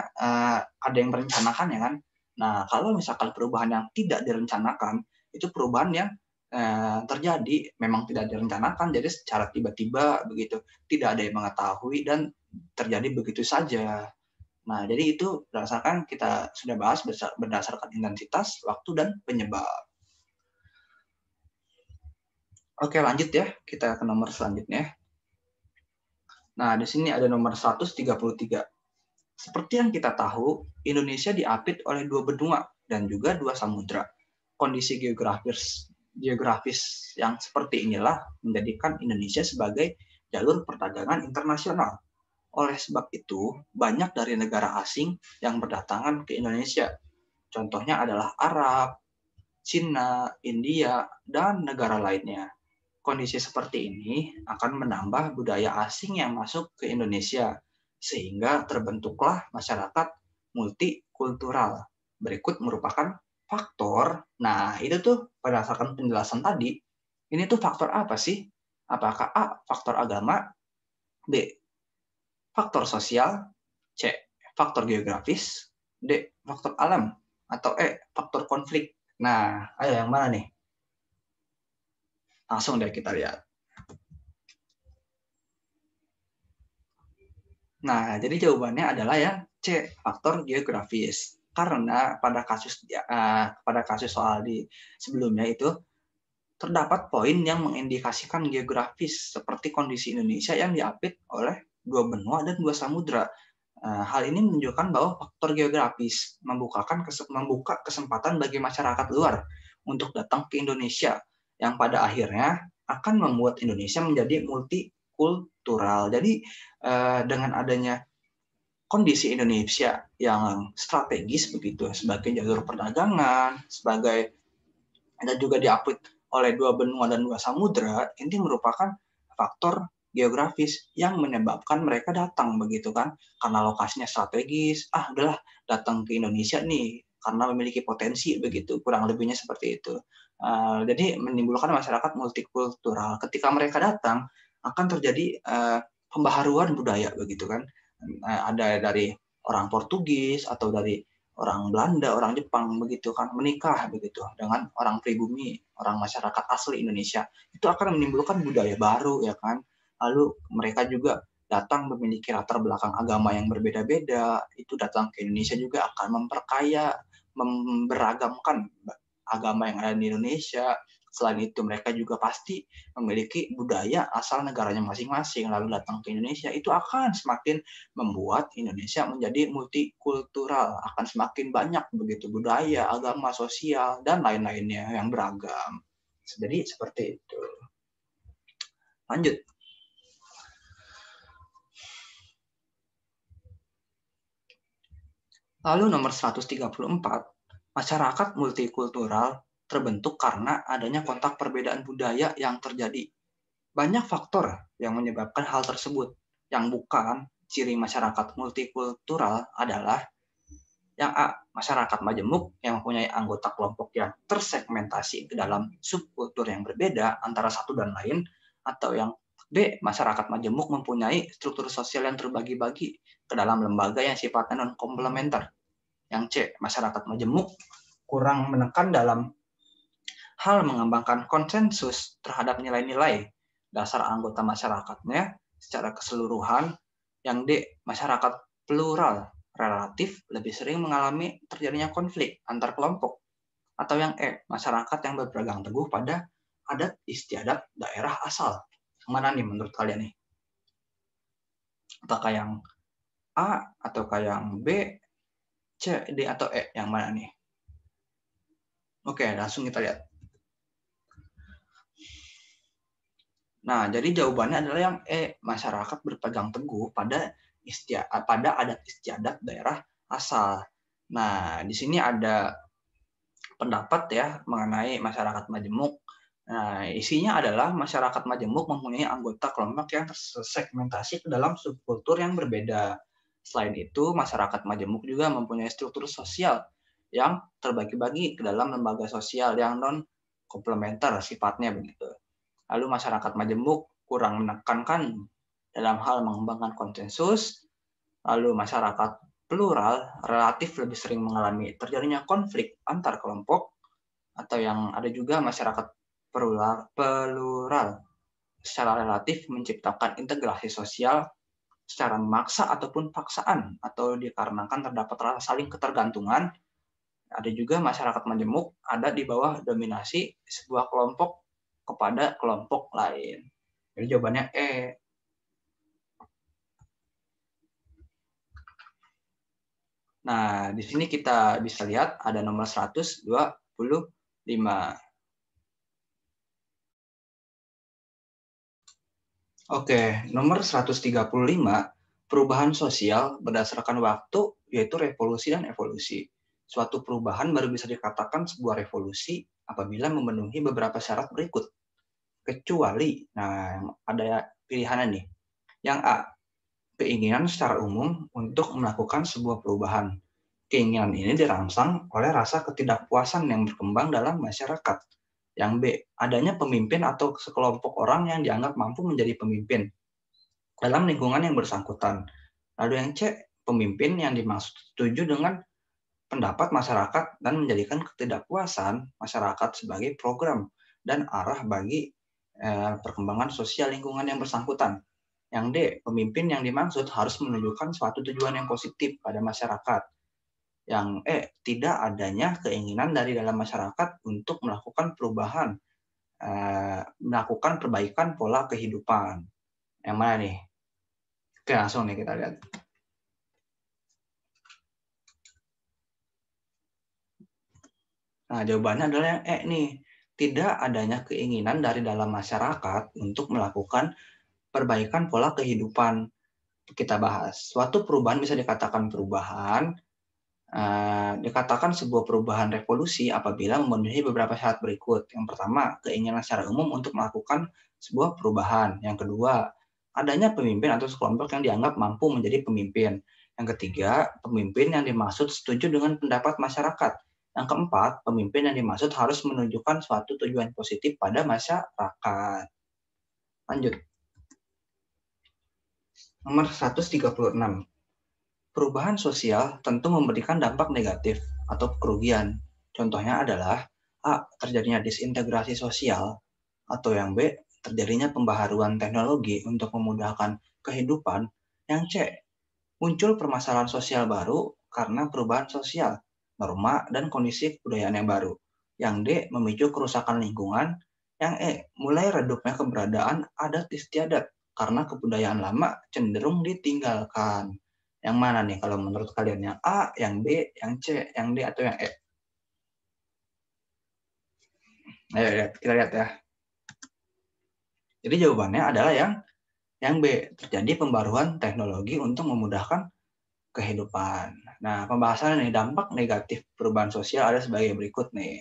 ada yang merencanakan ya kan. Nah, kalau misalkan perubahan yang tidak direncanakan, itu perubahan yang terjadi memang tidak direncanakan, jadi secara tiba-tiba begitu, tidak ada yang mengetahui dan terjadi begitu saja. Nah, jadi itu berdasarkan kita sudah bahas berdasarkan intensitas, waktu, dan penyebab. Oke, lanjut ya, kita ke nomor selanjutnya. Nah, di sini ada nomor 133. Seperti yang kita tahu, Indonesia diapit oleh 2 benua dan juga 2 samudra. Kondisi geografis yang seperti inilah menjadikan Indonesia sebagai jalur perdagangan internasional. Oleh sebab itu, banyak dari negara asing yang berdatangan ke Indonesia. Contohnya adalah Arab, Cina, India, dan negara lainnya. Kondisi seperti ini akan menambah budaya asing yang masuk ke Indonesia, sehingga terbentuklah masyarakat multikultural. Berikut merupakan faktor. Nah, itu tuh berdasarkan penjelasan tadi, ini tuh faktor apa sih? Apakah A, faktor agama, B, faktor sosial, C, faktor geografis, D, faktor alam, atau E, faktor konflik. Nah, ayo yang mana nih? Langsung deh kita lihat. Nah, jadi jawabannya adalah yang C, faktor geografis. Karena pada kasus soal di sebelumnya itu terdapat poin yang mengindikasikan geografis seperti kondisi Indonesia yang diapit oleh 2 benua dan 2 samudra. Hal ini menunjukkan bahwa faktor geografis membuka kesempatan bagi masyarakat luar untuk datang ke Indonesia yang pada akhirnya akan membuat Indonesia menjadi multikultural. Jadi dengan adanya kondisi Indonesia yang strategis begitu sebagai jalur perdagangan, dan juga diapit oleh 2 benua dan 2 samudra, ini merupakan faktor geografis yang menyebabkan mereka datang begitu kan, karena lokasinya strategis, udahlah datang ke Indonesia nih karena memiliki potensi begitu, kurang lebihnya seperti itu. Jadi menimbulkan masyarakat multikultural. Ketika mereka datang akan terjadi pembaharuan budaya begitu kan. Ada dari orang Portugis atau dari orang Belanda, orang Jepang begitu kan menikah begitu dengan orang pribumi, orang masyarakat asli Indonesia. Itu akan menimbulkan budaya baru ya kan. Lalu mereka juga datang memiliki latar belakang agama yang berbeda-beda, itu datang ke Indonesia juga akan memperkaya, memberagamkan agama yang ada di Indonesia. Selain itu mereka juga pasti memiliki budaya asal negaranya masing-masing, lalu datang ke Indonesia, itu akan semakin membuat Indonesia menjadi multikultural, akan semakin banyak begitu budaya, agama, sosial, dan lain-lainnya yang beragam. Jadi seperti itu. Lanjut. Lalu nomor 134, masyarakat multikultural terbentuk karena adanya kontak perbedaan budaya yang terjadi. Banyak faktor yang menyebabkan hal tersebut. Yang bukan ciri masyarakat multikultural adalah yang A, masyarakat majemuk yang mempunyai anggota kelompok yang tersegmentasi ke dalam subkultur yang berbeda antara satu dan lain, atau yang B, masyarakat majemuk mempunyai struktur sosial yang terbagi-bagi ke dalam lembaga yang sifatnya non-komplementer. Yang C, masyarakat majemuk kurang menekan dalam hal mengembangkan konsensus terhadap nilai-nilai dasar anggota masyarakatnya secara keseluruhan. Yang D, masyarakat plural relatif lebih sering mengalami terjadinya konflik antar kelompok. Atau yang E, masyarakat yang berpegang teguh pada adat istiadat daerah asal. Yang mana nih menurut kalian nih? Apakah yang A, ataukah yang B, C, D, atau E? Yang mana nih? Oke, langsung kita lihat. Nah, jadi jawabannya adalah yang E, masyarakat berpegang teguh pada adat istiadat daerah asal. Nah, di sini ada pendapat ya mengenai masyarakat majemuk. Nah, isinya adalah masyarakat majemuk mempunyai anggota kelompok yang tersegmentasi ke dalam subkultur yang berbeda. Selain itu, masyarakat majemuk juga mempunyai struktur sosial yang terbagi-bagi ke dalam lembaga sosial yang non-komplementer sifatnya begitu. Lalu masyarakat majemuk kurang menekankan dalam hal mengembangkan konsensus. Lalu masyarakat plural relatif lebih sering mengalami terjadinya konflik antar kelompok. Atau yang ada juga masyarakat plural secara relatif menciptakan integrasi sosial secara memaksa ataupun paksaan atau dikarenakan terdapat rasa saling ketergantungan. Ada juga masyarakat majemuk ada di bawah dominasi sebuah kelompok kepada kelompok lain. Jadi jawabannya E. Nah, di sini kita bisa lihat ada nomor 125. Oke, nomor 135, perubahan sosial berdasarkan waktu, yaitu revolusi dan evolusi. Suatu perubahan baru bisa dikatakan sebuah revolusi apabila memenuhi beberapa syarat berikut. Kecuali, nah ada pilihannya nih. Yang A, keinginan secara umum untuk melakukan sebuah perubahan. Keinginan ini dirangsang oleh rasa ketidakpuasan yang berkembang dalam masyarakat. Yang B, adanya pemimpin atau sekelompok orang yang dianggap mampu menjadi pemimpin dalam lingkungan yang bersangkutan. Lalu yang C, pemimpin yang dimaksud setuju dengan pendapat masyarakat dan menjadikan ketidakpuasan masyarakat sebagai program dan arah bagi perkembangan sosial lingkungan yang bersangkutan. Yang D, pemimpin yang dimaksud harus menunjukkan suatu tujuan yang positif pada masyarakat. Yang E, tidak adanya keinginan dari dalam masyarakat untuk melakukan perubahan, melakukan perbaikan pola kehidupan. Yang mana nih? Oke, langsung nih kita lihat. Nah, jawabannya adalah yang E nih. Tidak adanya keinginan dari dalam masyarakat untuk melakukan perbaikan pola kehidupan. Kita bahas. Suatu perubahan bisa dikatakan perubahan, dikatakan sebuah perubahan revolusi apabila memenuhi beberapa syarat berikut. Yang pertama, keinginan secara umum untuk melakukan sebuah perubahan. Yang kedua, adanya pemimpin atau sekelompok yang dianggap mampu menjadi pemimpin. Yang ketiga, pemimpin yang dimaksud setuju dengan pendapat masyarakat. Yang keempat, pemimpin yang dimaksud harus menunjukkan suatu tujuan positif pada masyarakat. Lanjut. Nomor 136. Perubahan sosial tentu memberikan dampak negatif atau kerugian. Contohnya adalah A, terjadinya disintegrasi sosial, atau yang B, terjadinya pembaharuan teknologi untuk memudahkan kehidupan. Yang C, muncul permasalahan sosial baru karena perubahan sosial, norma, dan kondisi kebudayaan yang baru. Yang D, memicu kerusakan lingkungan. Yang E, mulai redupnya keberadaan adat istiadat karena kebudayaan lama cenderung ditinggalkan. Yang mana nih kalau menurut kalian? Yang A, yang B, yang C, yang D, atau yang E? Ayo kita lihat ya. Jadi jawabannya adalah yang B, terjadi pembaruan teknologi untuk memudahkan kehidupan. Nah, pembahasan nih dampak negatif perubahan sosial ada sebagai berikut nih.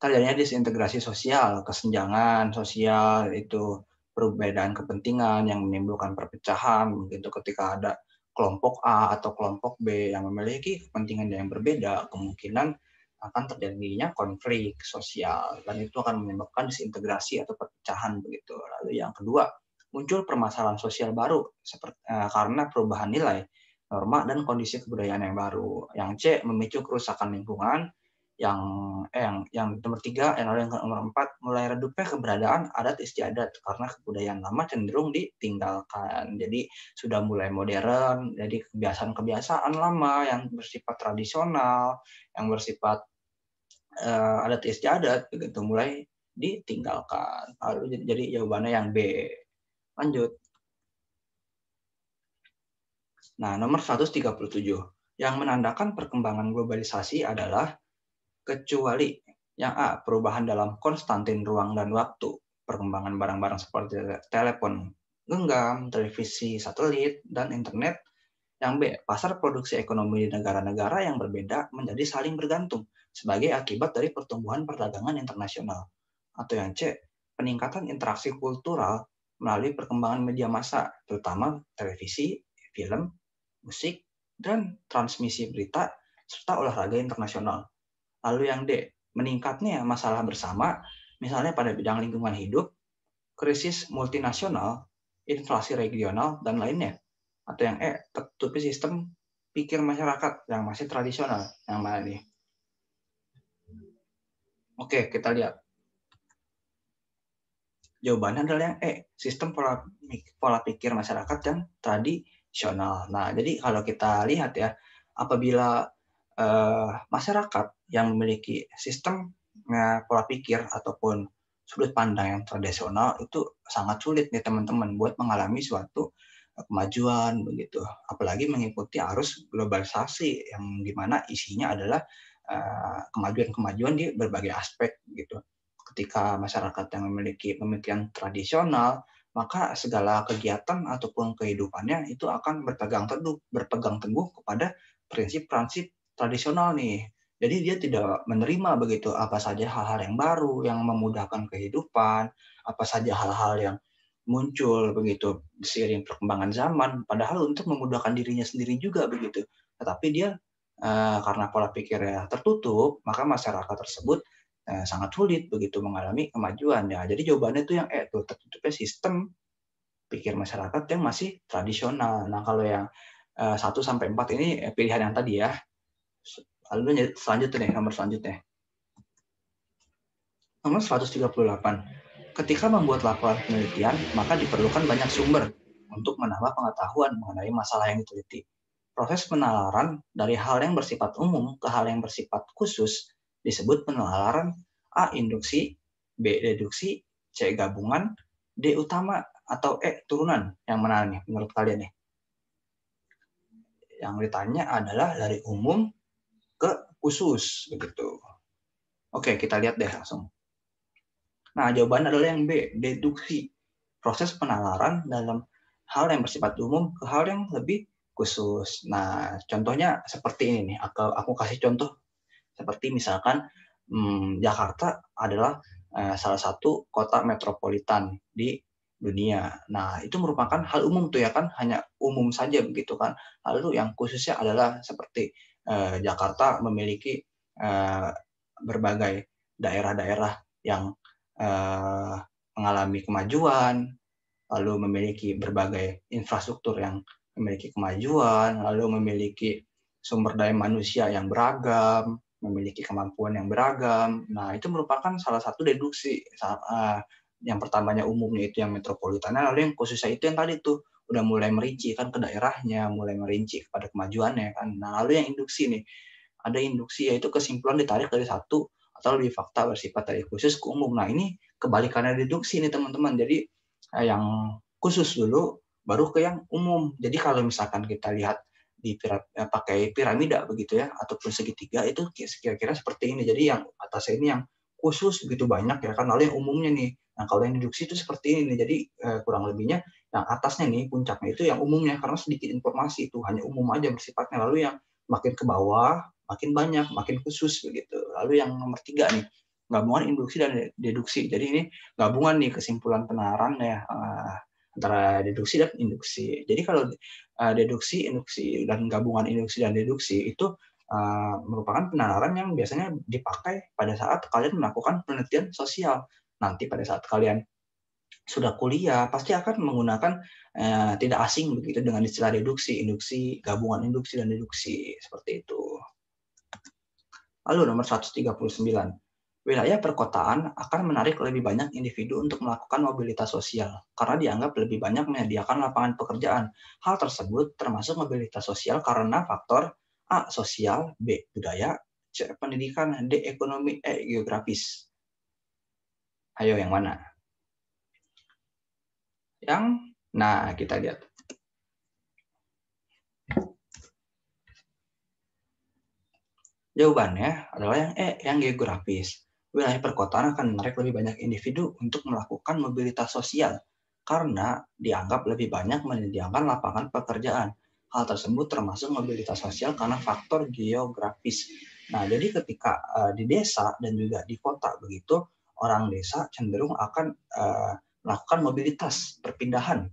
Terjadinya disintegrasi sosial, kesenjangan sosial, itu perbedaan kepentingan yang menimbulkan perpecahan begitu ketika ada kelompok A atau kelompok B yang memiliki kepentingan yang berbeda, kemungkinan akan terjadinya konflik sosial dan itu akan menyebabkan disintegrasi atau perpecahan begitu. Lalu yang kedua, muncul permasalahan sosial baru seperti karena perubahan nilai, norma dan kondisi kebudayaan yang baru. Yang C, memicu kerusakan lingkungan. Yang nomor 3, yang nomor 4, mulai redupnya keberadaan adat istiadat karena kebudayaan lama cenderung ditinggalkan. Jadi sudah mulai modern, jadi kebiasaan-kebiasaan lama yang bersifat tradisional, yang bersifat adat istiadat begitu mulai ditinggalkan. Lalu jadi jawabannya yang B. Lanjut. Nah, nomor 137. Yang menandakan perkembangan globalisasi adalah kecuali yang A, perubahan dalam konstantin ruang dan waktu, perkembangan barang-barang seperti telepon genggam, televisi satelit, dan internet. Yang B, pasar produksi ekonomi di negara-negara yang berbeda menjadi saling bergantung sebagai akibat dari pertumbuhan perdagangan internasional. Atau yang C, peningkatan interaksi kultural melalui perkembangan media massa, terutama televisi, film, musik, dan transmisi berita, serta olahraga internasional. Lalu yang D, meningkatnya masalah bersama, misalnya pada bidang lingkungan hidup, krisis multinasional, inflasi regional, dan lainnya. Atau yang E, tertutupi sistem pikir masyarakat yang masih tradisional. Yang mana nih? Oke, kita lihat. Jawabannya adalah yang E, sistem pola pikir masyarakat yang tradisional. Nah, jadi kalau kita lihat ya, apabila masyarakat yang memiliki sistem pola pikir ataupun sudut pandang yang tradisional itu sangat sulit nih teman-teman buat mengalami suatu kemajuan begitu. Apalagi mengikuti arus globalisasi yang dimana isinya adalah kemajuan-kemajuan di berbagai aspek gitu. Ketika masyarakat yang memiliki pemikiran tradisional, maka segala kegiatan ataupun kehidupannya itu akan berpegang teguh kepada prinsip-prinsip tradisional nih. Jadi dia tidak menerima begitu apa saja hal-hal yang baru yang memudahkan kehidupan, apa saja hal-hal yang muncul begitu seiring perkembangan zaman, padahal untuk memudahkan dirinya sendiri juga begitu. Tetapi dia karena pola pikirnya tertutup, maka masyarakat tersebut sangat sulit begitu mengalami kemajuan ya. Jadi jawabannya itu yang tuh tertutupnya sistem pikir masyarakat yang masih tradisional. Nah, kalau yang 1 sampai 4 ini pilihan yang tadi ya. Lalu selanjutnya nih, nomor selanjutnya. Nomor 138. Ketika membuat laporan penelitian, maka diperlukan banyak sumber untuk menambah pengetahuan mengenai masalah yang diteliti. Proses penalaran dari hal yang bersifat umum ke hal yang bersifat khusus disebut penalaran A. Induksi, B. Deduksi, C. Gabungan, D. Utama, atau E. Turunan. Yang mana nih menurut kalian nih? Yang ditanya adalah dari umum ke khusus begitu. Oke, kita lihat deh langsung. Nah, jawabannya adalah yang B, deduksi. Proses penalaran dalam hal yang bersifat umum ke hal yang lebih khusus. Nah, contohnya seperti ini nih. Aku kasih contoh seperti misalkan Jakarta adalah salah satu kota metropolitan di dunia. Nah, itu merupakan hal umum tuh ya kan, hanya umum saja begitu kan. Lalu yang khususnya adalah seperti Jakarta memiliki berbagai daerah-daerah yang mengalami kemajuan, lalu memiliki berbagai infrastruktur yang memiliki kemajuan, lalu memiliki sumber daya manusia yang beragam, memiliki kemampuan yang beragam. Nah, itu merupakan salah satu deduksi. Yang pertamanya umumnya itu yang metropolitan, lalu yang khususnya itu yang tadi tuh udah mulai merinci kan ke daerahnya, mulai merinci kepada kemajuannya kan. Nah, lalu yang induksi nih, ada induksi yaitu kesimpulan ditarik dari satu atau lebih fakta bersifat dari khusus ke umum. Nah, ini kebalikannya deduksi nih teman-teman. Jadi yang khusus dulu baru ke yang umum. Jadi kalau misalkan kita lihat pakai piramida begitu ya ataupun segitiga itu kira-kira seperti ini. Jadi yang atasnya ini yang khusus begitu banyak ya kan, lalu yang umumnya nih. Nah, kalau yang deduksi itu seperti ini nih, jadi kurang lebihnya yang atasnya nih, puncaknya itu yang umumnya, karena sedikit informasi itu, hanya umum aja bersifatnya. Lalu yang makin ke bawah, makin banyak, makin khusus begitu. Lalu yang nomor 3 nih, gabungan induksi dan deduksi. Jadi ini gabungan nih kesimpulan penalaran ya, antara deduksi dan induksi. Jadi kalau deduksi, induksi, dan gabungan induksi dan deduksi itu merupakan penalaran yang biasanya dipakai pada saat kalian melakukan penelitian sosial. Nanti pada saat kalian sudah kuliah, pasti akan menggunakan tidak asing begitu dengan istilah deduksi, induksi, gabungan induksi dan deduksi, seperti itu. Lalu nomor 139. Wilayah perkotaan akan menarik lebih banyak individu untuk melakukan mobilitas sosial karena dianggap lebih banyak menyediakan lapangan pekerjaan. Hal tersebut termasuk mobilitas sosial karena faktor A. Sosial, B. Budaya, C. Pendidikan, D. Ekonomi, E. Geografis. Ayo yang mana? Nah, kita lihat. Jawabannya adalah yang E, yang geografis. Wilayah perkotaan akan menarik lebih banyak individu untuk melakukan mobilitas sosial karena dianggap lebih banyak menyediakan lapangan pekerjaan. Hal tersebut termasuk mobilitas sosial karena faktor geografis. Nah, jadi ketika di desa dan juga di kota begitu, orang desa cenderung akan melakukan mobilitas perpindahan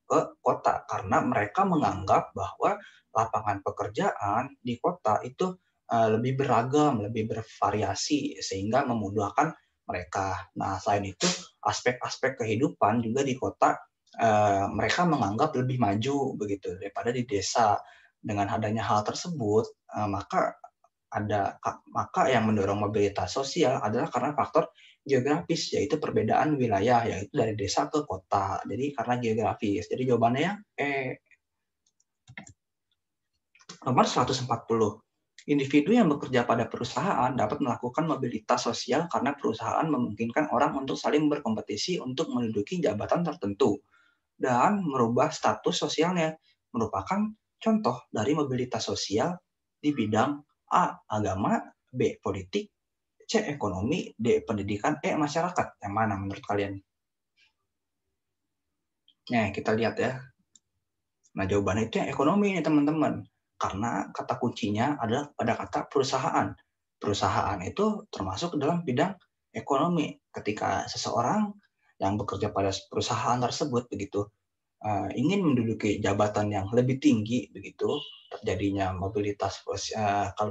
ke kota karena mereka menganggap bahwa lapangan pekerjaan di kota itu lebih beragam, lebih bervariasi sehingga memudahkan mereka. Nah, selain itu aspek-aspek kehidupan juga di kota mereka menganggap lebih maju begitu daripada di desa. Dengan adanya hal tersebut, maka yang mendorong mobilitas sosial adalah karena faktor geografis, yaitu perbedaan wilayah, yaitu dari desa ke kota. Jadi karena geografis. Jadi jawabannya yang nomor 140. Individu yang bekerja pada perusahaan dapat melakukan mobilitas sosial karena perusahaan memungkinkan orang untuk saling berkompetisi untuk menduduki jabatan tertentu dan merubah status sosialnya, merupakan contoh dari mobilitas sosial di bidang A. Agama, B. Politik, C. Ekonomi, D. Pendidikan, E. Masyarakat. Yang mana menurut kalian? Nah, kita lihat ya. Nah, jawabannya itu yang ekonomi nih teman-teman. Karena kata kuncinya adalah pada kata perusahaan. Perusahaan itu termasuk dalam bidang ekonomi. Ketika seseorang yang bekerja pada perusahaan tersebut begitu ingin menduduki jabatan yang lebih tinggi begitu, terjadinya mobilitas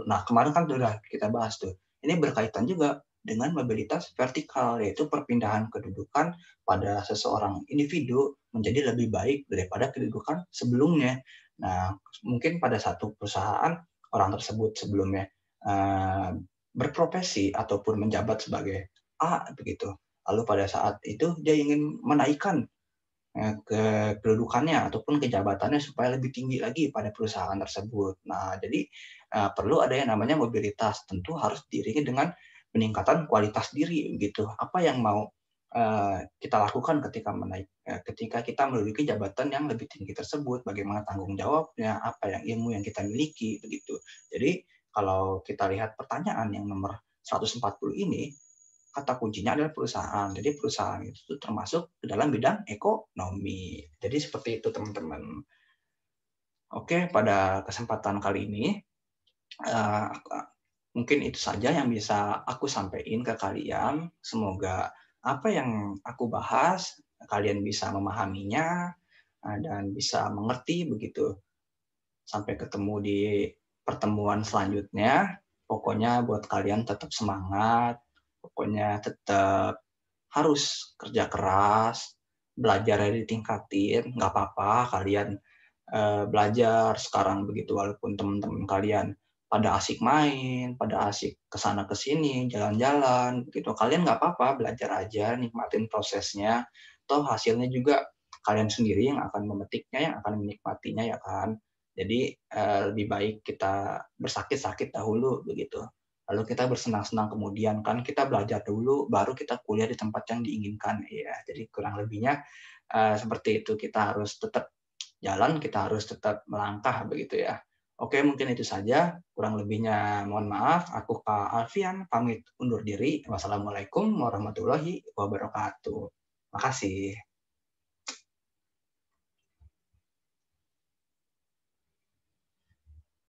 nah kemarin kan sudah kita bahas tuh. Ini berkaitan juga dengan mobilitas vertikal, yaitu perpindahan kedudukan pada seseorang individu menjadi lebih baik daripada kedudukan sebelumnya. Nah, mungkin pada satu perusahaan orang tersebut sebelumnya berprofesi ataupun menjabat sebagai A begitu. Lalu pada saat itu dia ingin menaikkan kedudukannya ataupun kejabatannya supaya lebih tinggi lagi pada perusahaan tersebut. Nah, jadi perlu ada yang namanya mobilitas. Tentu harus diiringi dengan peningkatan kualitas diri gitu. Apa yang mau kita lakukan ketika kita menduduki jabatan yang lebih tinggi tersebut, bagaimana tanggung jawabnya, apa yang ilmu yang kita miliki begitu. Jadi kalau kita lihat pertanyaan yang nomor 140 ini, kata kuncinya adalah perusahaan. Jadi perusahaan itu termasuk ke dalam bidang ekonomi. Jadi seperti itu teman-teman. Oke, pada kesempatan kali ini mungkin itu saja yang bisa aku sampaikan ke kalian. Semoga apa yang aku bahas kalian bisa memahaminya dan bisa mengerti begitu. Sampai ketemu di pertemuan selanjutnya. Pokoknya buat kalian tetap semangat. Pokoknya tetap harus kerja keras, belajarnya ditingkatin, nggak apa-apa kalian belajar sekarang begitu walaupun teman-teman kalian pada asik main, pada asik kesana kesini, jalan-jalan, begitu kalian nggak apa-apa belajar aja, nikmatin prosesnya, toh hasilnya juga kalian sendiri yang akan memetiknya, yang akan menikmatinya ya kan. Jadi lebih baik kita bersakit-sakit dahulu begitu. Lalu kita bersenang-senang kemudian kan kita belajar dulu baru kita kuliah di tempat yang diinginkan ya. Jadi kurang lebihnya seperti itu, kita harus tetap jalan, kita harus tetap melangkah begitu ya. Oke, mungkin itu saja. Kurang lebihnya mohon maaf. Aku Kak Alfian pamit undur diri. Wassalamualaikum warahmatullahi wabarakatuh. Makasih.